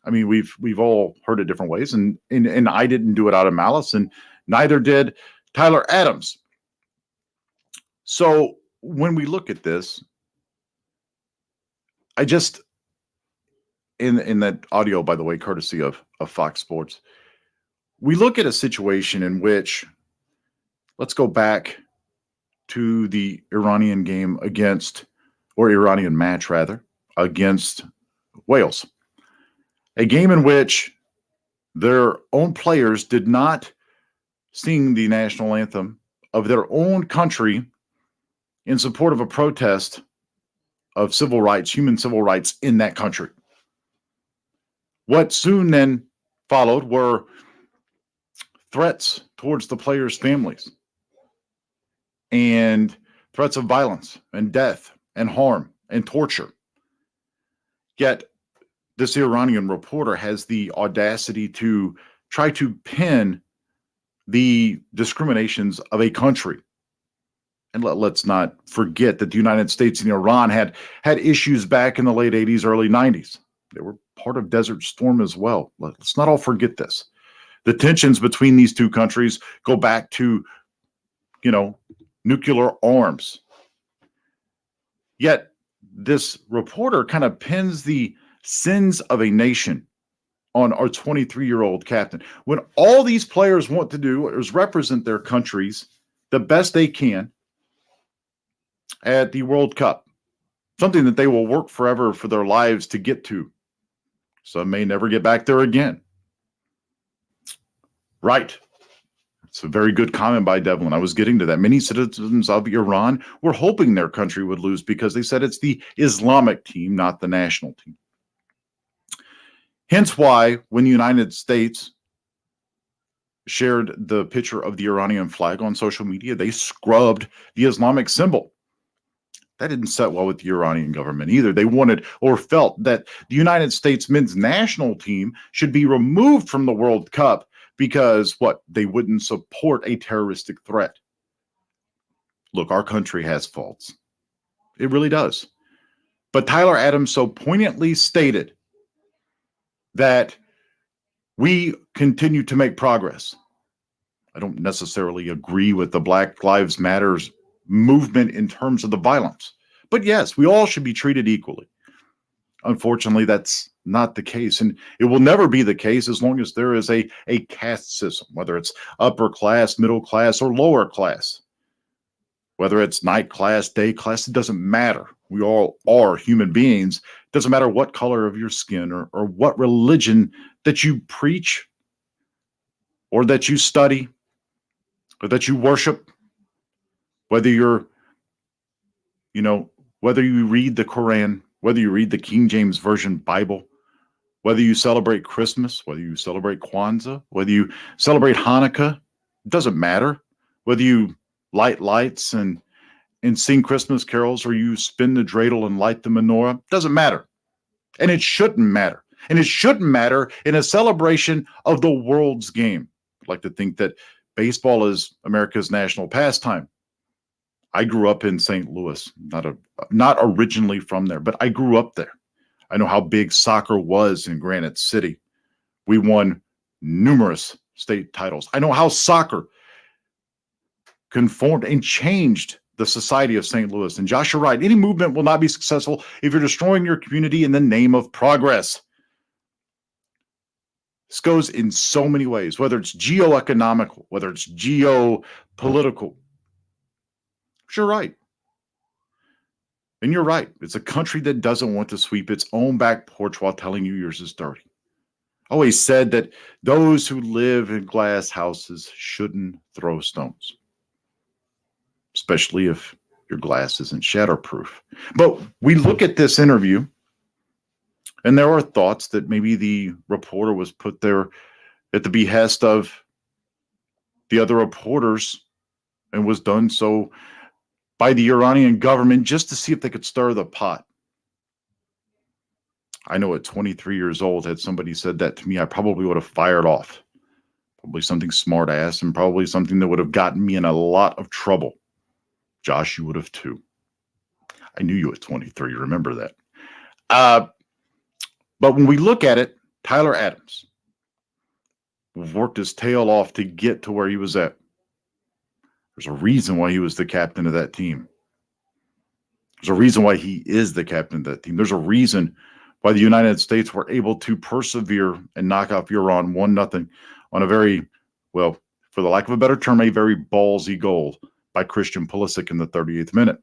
I mean, we've all heard it different ways, and I didn't do it out of malice, and neither did Tyler Adams. So when we look at this, I just in that audio, by the way, courtesy of Fox Sports, we look at a situation in which, let's go back to the Iranian game Iranian match rather, against Wales. A game in which their own players did not sing the national anthem of their own country in support of a protest of civil rights, human civil rights in that country. What soon then followed were threats towards the players' families and threats of violence and death and harm and torture. Yet this Iranian reporter has the audacity to try to pin the discriminations of a country. And let's not forget that the United States and Iran had issues back in the late 80s, early 90s. They were part of Desert Storm as well. Let's not all forget this. The tensions between these two countries go back to, nuclear arms. Yet this reporter kind of pins the sins of a nation on our 23-year-old captain. When all these players want to do is represent their countries the best they can at the World Cup, something that they will work forever for their lives to get to. Some may never get back there again. Right. It's a very good comment by Devlin. I was getting to that. Many citizens of Iran were hoping their country would lose because they said it's the Islamic team, not the national team. Hence why when the United States shared the picture of the Iranian flag on social media, they scrubbed the Islamic symbol. That didn't set well with the Iranian government either. They wanted or felt that the United States men's national team should be removed from the World Cup because they wouldn't support a terroristic threat. Look, our country has faults. It really does. But Tyler Adams so poignantly stated that we continue to make progress. I don't necessarily agree with the Black Lives Matter movement in terms of the violence. But yes, we all should be treated equally. Unfortunately, that's not the case. And it will never be the case as long as there is a caste system, whether it's upper class, middle class, or lower class. Whether it's night class, day class, it doesn't matter. We all are human beings. It doesn't matter what color of your skin or what religion that you preach or that you study or that you worship. Whether whether you read the Quran, whether you read the King James Version Bible, whether you celebrate Christmas, whether you celebrate Kwanzaa, whether you celebrate Hanukkah, it doesn't matter. Whether you light lights and sing Christmas carols or you spin the dreidel and light the menorah, doesn't matter. And it shouldn't matter. And it shouldn't matter in a celebration of the world's game. I'd like to think that baseball is America's national pastime. I grew up in St. Louis, not originally from there, but I grew up there. I know how big soccer was in Granite City. We won numerous state titles. I know how soccer conformed and changed the society of St. Louis. And Josh, you're right. Any movement will not be successful if you're destroying your community in the name of progress. This goes in so many ways, whether it's geoeconomical, whether it's geopolitical. You're right. And you're right. It's a country that doesn't want to sweep its own back porch while telling you yours is dirty. I always said that those who live in glass houses shouldn't throw stones, especially if your glass isn't shatterproof. But we look at this interview, and there are thoughts that maybe the reporter was put there at the behest of the other reporters and was done so by the Iranian government just to see if they could stir the pot. I know at 23 years old, had somebody said that to me, I probably would have fired off. Probably something smart ass and probably something that would have gotten me in a lot of trouble. Josh, you would have too. I knew you at 23. Remember that. But when we look at it, Tyler Adams worked his tail off to get to where he was at. There's a reason why he was the captain of that team. There's a reason why he is the captain of that team. There's a reason why the United States were able to persevere and knock off Iran 1-0 on a very, well, for the lack of a better term, a very ballsy goal by Christian Pulisic in the 38th minute.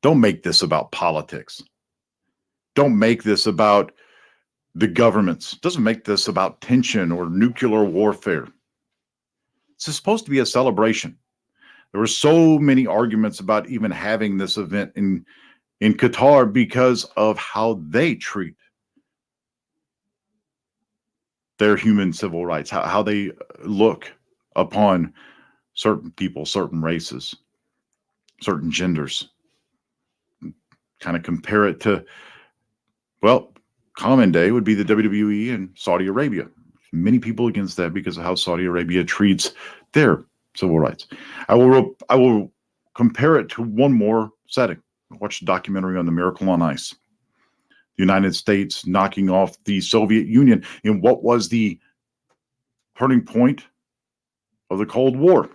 Don't make this about politics. Don't make this about the governments. It doesn't make this about tension or nuclear warfare. It's supposed to be a celebration. There were so many arguments about even having this event in Qatar because of how they treat their human civil rights, how they look upon certain people, certain races, certain genders. Kind of compare it to, well, common day would be the WWE in Saudi Arabia. Many people against that because of how Saudi Arabia treats their civil rights. I will compare it to one more setting. I watched a documentary on the Miracle on Ice. The United States knocking off the Soviet Union in what was the turning point of the Cold War.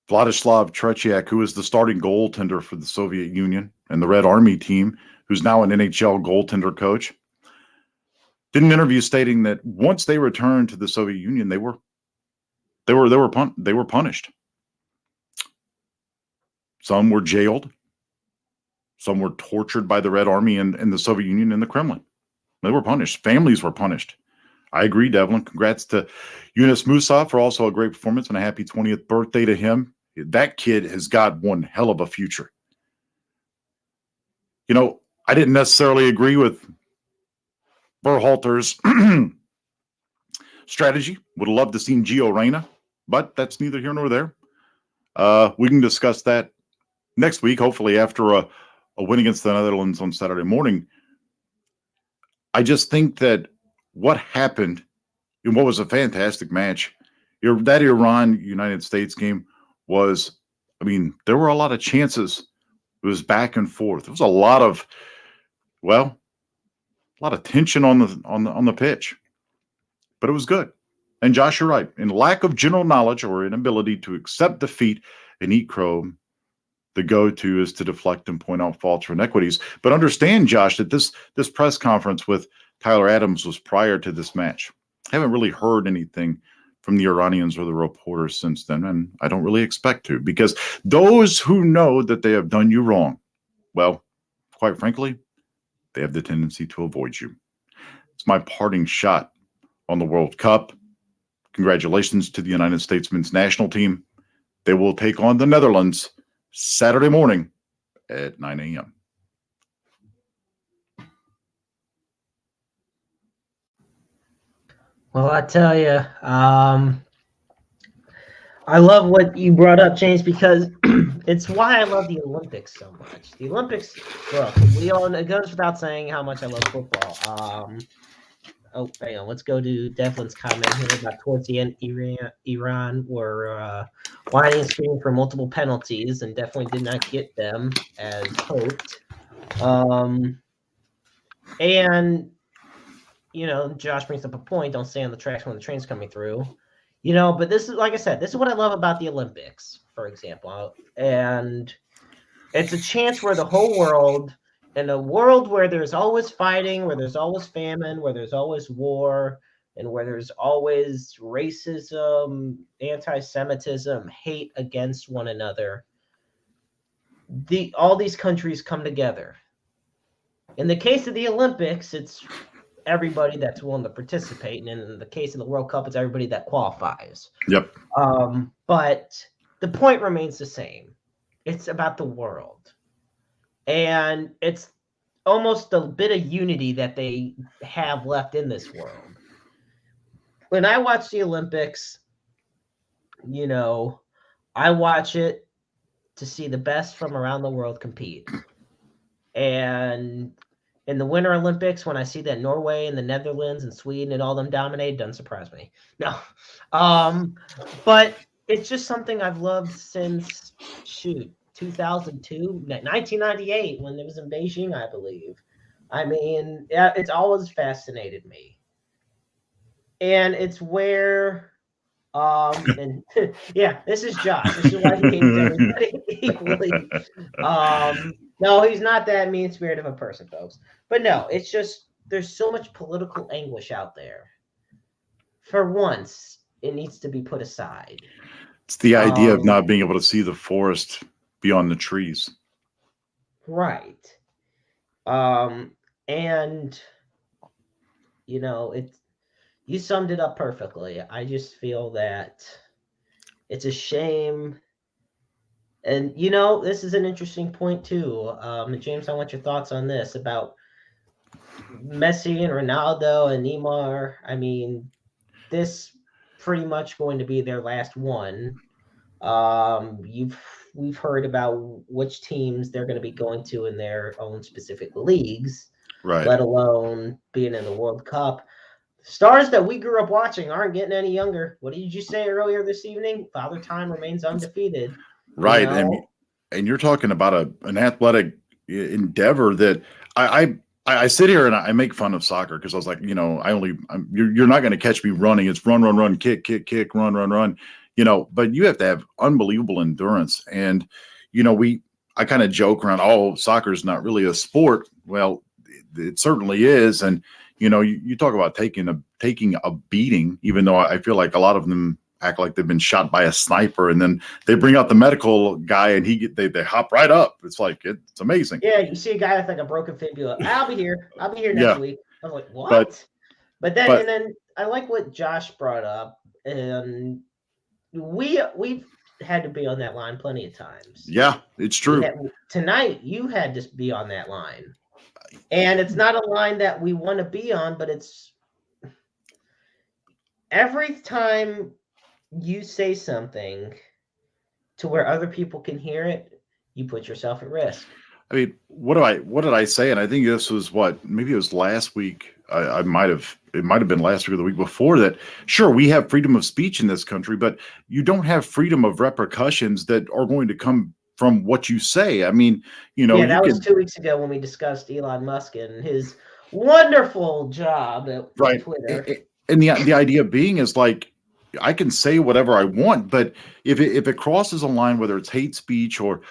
Vladislav Tretiak, who was the starting goaltender for the Soviet Union and the Red Army team, who's now an NHL goaltender coach, did an interview stating that once they returned to the Soviet Union, they were punished. Some were jailed. Some were tortured by the Red Army and the Soviet Union and the Kremlin. They were punished. Families were punished. I agree, Devlin. Congrats to Yunus Musa for also a great performance and a happy 20th birthday to him. That kid has got one hell of a future. You know, I didn't necessarily agree with Berhalter's strategy. Would have loved to seen Gio Reyna, but that's neither here nor there. We can discuss that next week, hopefully after a win against the Netherlands on Saturday morning. I just think that what happened in what was a fantastic match, that Iran-United States game was, I mean, there were a lot of chances. It was back and forth. There was a lot of tension on the pitch, but it was good. And Josh, you're right. In lack of general knowledge or inability to accept defeat and eat crow, the go-to is to deflect and point out faults or inequities. But understand, Josh, that this press conference with Tyler Adams was prior to this match. I haven't really heard anything from the Iranians or the reporters since then, and I don't really expect to, because those who know that they have done you wrong, well, quite frankly, they have the tendency to avoid you. It's my parting shot on the World Cup. Congratulations to the United States men's national team. They will take on the Netherlands Saturday morning at 9 a.m. Well, I tell you, I love what you brought up, James, because it's why I love the Olympics so much. The Olympics, look, it goes without saying how much I love football. Hang on, let's go to Devlin's comment here about towards the end, Iran were whining and screaming for multiple penalties and definitely did not get them as hoped. And Josh brings up a point, don't stay on the tracks when the train's coming through. But this is, like I said, this is what I love about the Olympics, for example. And it's a chance where the whole world, in a world where there's always fighting, where there's always famine, where there's always war, and where there's always racism, anti-Semitism, hate against one another, all these countries come together. In the case of the Olympics, it's everybody that's willing to participate, and in the case of the World Cup, it's everybody that qualifies. Yep. But the point remains the same. It's about the world, and it's almost a bit of unity that they have left in this world. When I watch the Olympics, I watch it to see the best from around the world compete. And in the Winter Olympics, when I see that Norway and the Netherlands and Sweden and all them dominate, doesn't surprise me. No. But it's just something I've loved since, 2002, 1998, when it was in Beijing, I believe. I mean, it's always fascinated me. And it's where, and yeah, this is Josh. This is why he hates everybody equally. No, he's not that mean-spirited of a person, folks. But no, it's just there's so much political anguish out there. For once, it needs to be put aside. It's the idea of not being able to see the forest beyond the trees. Right. And you summed it up perfectly. I just feel that it's a shame. And this is an interesting point too. James, I want your thoughts on this about Messi and Ronaldo and Neymar. I mean, this pretty much going to be their last one. We've heard about which teams they're going to be going to in their own specific leagues, Right. let alone being in the World Cup. Stars that we grew up watching aren't getting any younger. What did you say earlier this evening? Father Time remains undefeated. Right. And you're talking about an athletic endeavor that I sit here and I make fun of soccer because I was like, you're not going to catch me running. It's run, kick, run. But you have to have unbelievable endurance. And, I kind of joke around, oh, soccer is not really a sport. Well, it certainly is. And, you talk about taking a beating, even though I feel like a lot of them act like they've been shot by a sniper, and then they bring out the medical guy and they hop right up. It's like, it's amazing. Yeah. You see a guy with like a broken fibula. I'll be here next week. I'm like, what? But then I like what Josh brought up, and we've had to be on that line plenty of times. Yeah, it's true. Tonight you had to be on that line, and it's not a line that we want to be on, but it's every time you say something to where other people can hear it, you put yourself at risk. I mean, what did I say? And I think this was maybe it was last week. It might have been last week or the week before that. Sure, we have freedom of speech in this country, but you don't have freedom of repercussions that are going to come from what you say. I mean, that was 2 weeks ago when we discussed Elon Musk and his wonderful job at Twitter. And the idea being is like, I can say whatever I want, but if it crosses a line, whether it's hate speech or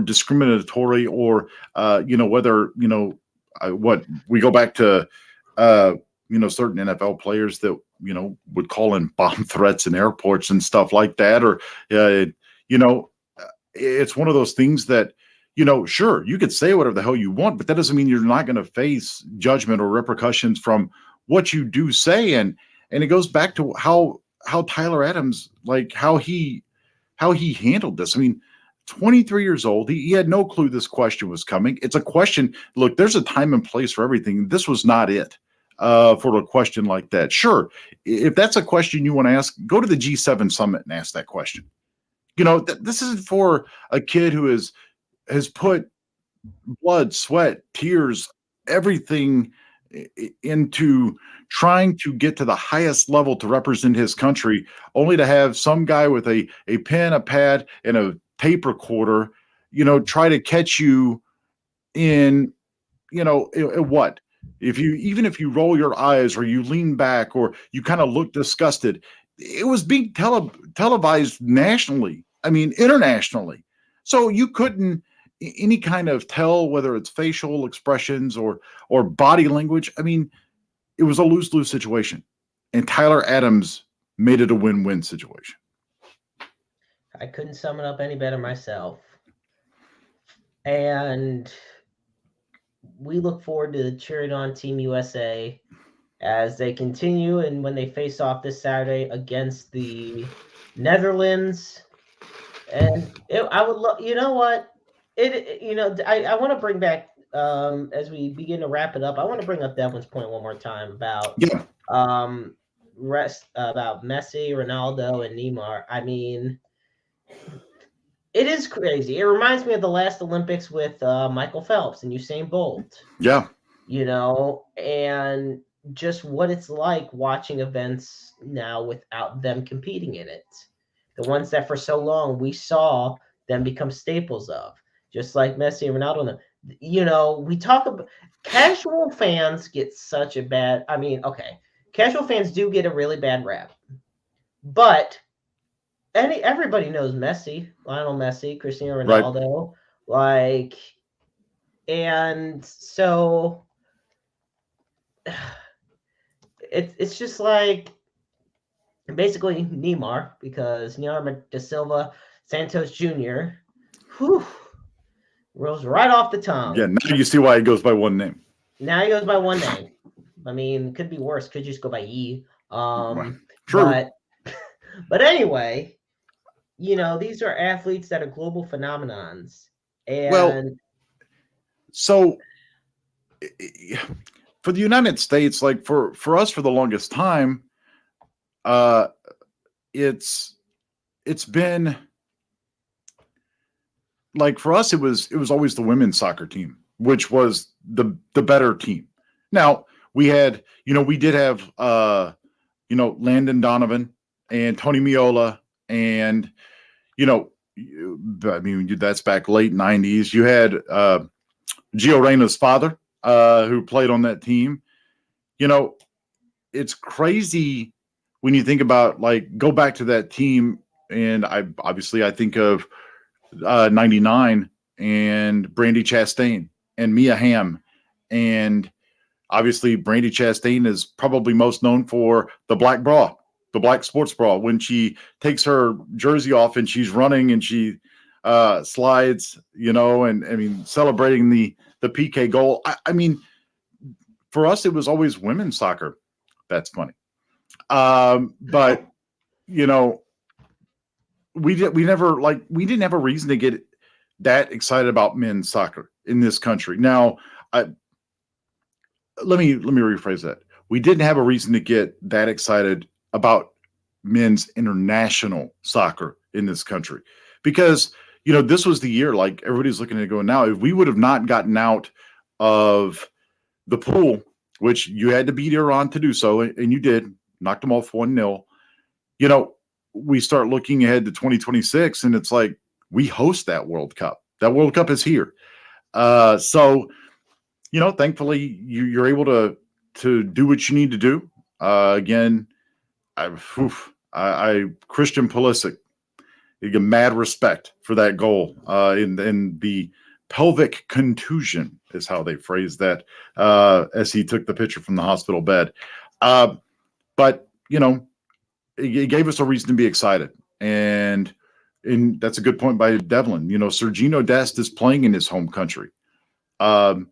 discriminatory or whether what we go back to certain NFL players that would call in bomb threats in airports and stuff like that, or it's one of those things that sure, you could say whatever the hell you want, but that doesn't mean you're not going to face judgment or repercussions from what you do say. And it goes back to how Tyler Adams, like how he handled this. I mean, 23 years old, he had no clue this question was coming. It's a question. Look, there's a time and place for everything. This was not it for a question like that. Sure, if that's a question you want to ask, go to the G7 summit and ask that question. This isn't for a kid who has put blood, sweat, tears, everything into trying to get to the highest level to represent his country, only to have some guy with a pen, a pad, and a tape recorder, try to catch you in, what? If you roll your eyes or you lean back or you kind of look disgusted, it was being televised nationally. I mean, internationally. So you couldn't any kind of tell whether it's facial expressions or body language. I mean, it was a lose-lose situation, and Tyler Adams made it a win-win situation. I couldn't sum it up any better myself. And we look forward to cheering on Team USA as they continue, and when they face off this Saturday against the Netherlands. And I would love, I want to bring back, as we begin to wrap it up, I want to bring up Devin's point one more time about about Messi, Ronaldo, and Neymar. I mean, it is crazy. It reminds me of the last Olympics with Michael Phelps and Usain Bolt. Yeah. And just what it's like watching events now without them competing in it. The ones that for so long we saw them become staples of, just like Messi and Ronaldo. We talk about casual fans get such a bad. I mean, okay, casual fans do get a really bad rap, but everybody knows Messi, Lionel Messi, Cristiano Ronaldo, right. And so it's just like. Basically, Neymar, because Neymar da Silva Santos Jr. Rolls right off the tongue. Yeah, now you see why he goes by one name. Now he goes by one name. I mean, could be worse. Could just go by E. True. But anyway, these are athletes that are global phenomenons, Well, and so for the United States, like for us for the longest time, uh, it's been like for us it was always the women's soccer team, which was the better team. Now we had, we did have Landon Donovan and Tony Miola, and I mean that's back late 90s. You had Gio Reyna's father, who played on that team. It's crazy when you think about, like, go back to that team, and I think of 99 and Brandy Chastain and Mia Hamm, and obviously Brandy Chastain is probably most known for the black bra, the black sports bra, when she takes her jersey off and she's running and she slides, and I mean celebrating the PK goal. I mean, for us it was always women's soccer. That's funny. But we didn't have a reason to get that excited about men's soccer in this country. Now, let me rephrase that. We didn't have a reason to get that excited about men's international soccer in this country, because this was the year, like everybody's looking at it going, now if we would have not gotten out of the pool, which you had to beat Iran to do so, and you did, knocked them off 1-0, we start looking ahead to 2026, and it's like we host that World Cup. That World Cup is here. So thankfully you're able to do what you need to do. Again, I Christian Pulisic, you get mad respect for that goal. In the pelvic contusion is how they phrased that, as he took the picture from the hospital bed. But it gave us a reason to be excited. And that's a good point by Devlin. Sergino Dest is playing in his home country. And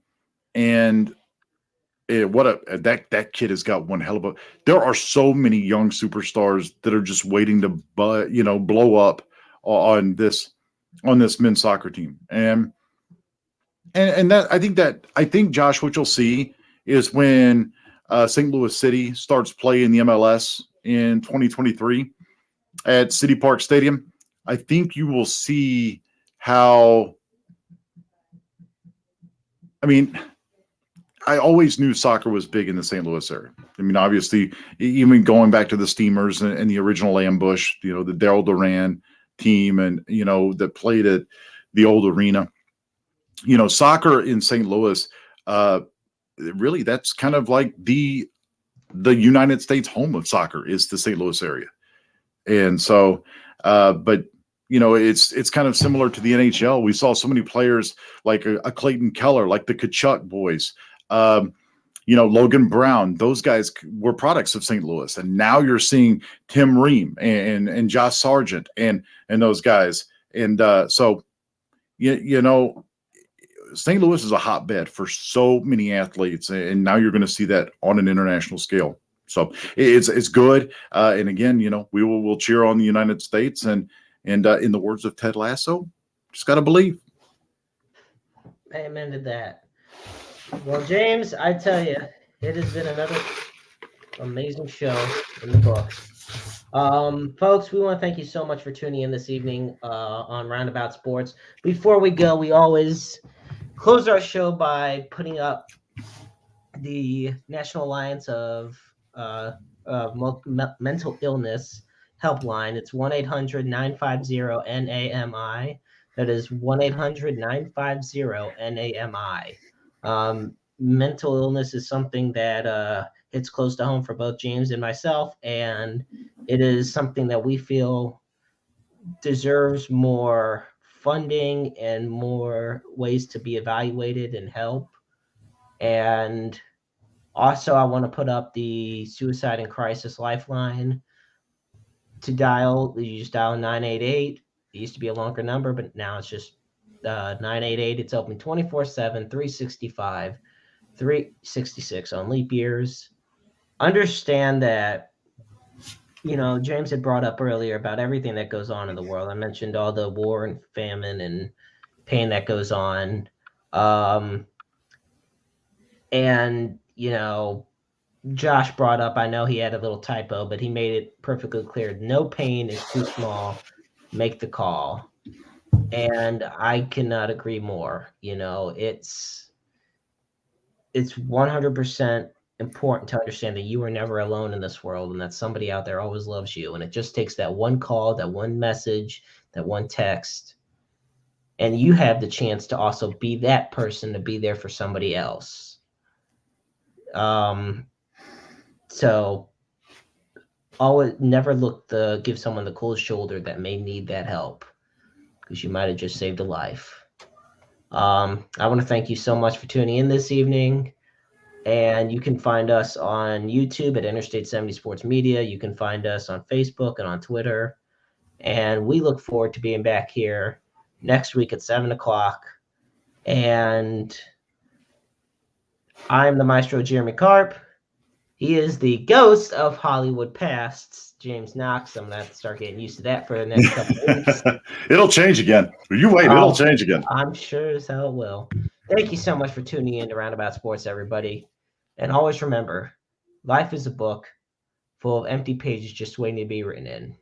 that kid has got one hell of a. There are so many young superstars that are just waiting to blow up on this men's soccer team. And that I think Josh, what you'll see is when St. Louis City starts playing the MLS in 2023 at City Park Stadium, I think you will see how. I mean, I always knew soccer was big in the St. Louis area. I mean, obviously, even going back to the Steamers and the original Ambush, the Daryl Duran team, and that played at the old arena. Soccer in St. Louis, really, that's kind of like the United States home of soccer is the St. Louis area. And so, but it's kind of similar to the NHL. We saw so many players like a Clayton Keller, like the Kachuk boys, Logan Brown. Those guys were products of St. Louis, and now you're seeing Tim Ream and Josh Sargent and those guys. And so, St. Louis is a hotbed for so many athletes, and now you're going to see that on an international scale. So it's good. And again, we'll cheer on the United States, and in the words of Ted Lasso, just got to believe. Amen to that. Well, James, I tell you, it has been another amazing show in the books. Folks, we want to thank you so much for tuning in this evening on Roundabout Sports. Before we go, we always close our show by putting up the National Alliance of Mental Illness helpline. It's 1-800-950-NAMI. That is 1-800-950-NAMI. Mental illness is something that hits close to home for both James and myself, and it is something that we feel deserves more funding and more ways to be evaluated and help. And also, I want to put up the Suicide and Crisis Lifeline. To dial, you just dial 988. It used to be a longer number, but now it's just 988. It's open 24/7, 365. 366 on leap years. Understand that, James had brought up earlier about everything that goes on in the world. I mentioned all the war and famine and pain that goes on. And, Josh brought up, I know he had a little typo, but he made it perfectly clear. No pain is too small. Make the call. And I cannot agree more. It's 100% important to understand that you are never alone in this world and that somebody out there always loves you. And it just takes that one call, that one message, that one text. And you have the chance to also be that person, to be there for somebody else. So always never look to give someone the cold shoulder that may need that help, because you might have just saved a life. I want to thank you so much for tuning in this evening. And you can find us on YouTube at Interstate 70 Sports Media. You can find us on Facebook and on Twitter. And we look forward to being back here next week at 7 o'clock. And I'm the maestro, Jeremy Karp. He is the ghost of Hollywood pasts, James Knox. I'm going to have to start getting used to that for the next couple of weeks. It'll change again. You wait, it'll change again. I'm sure as hell it will. Thank you so much for tuning in to Roundabout Sports, everybody. And always remember, life is a book full of empty pages just waiting to be written in.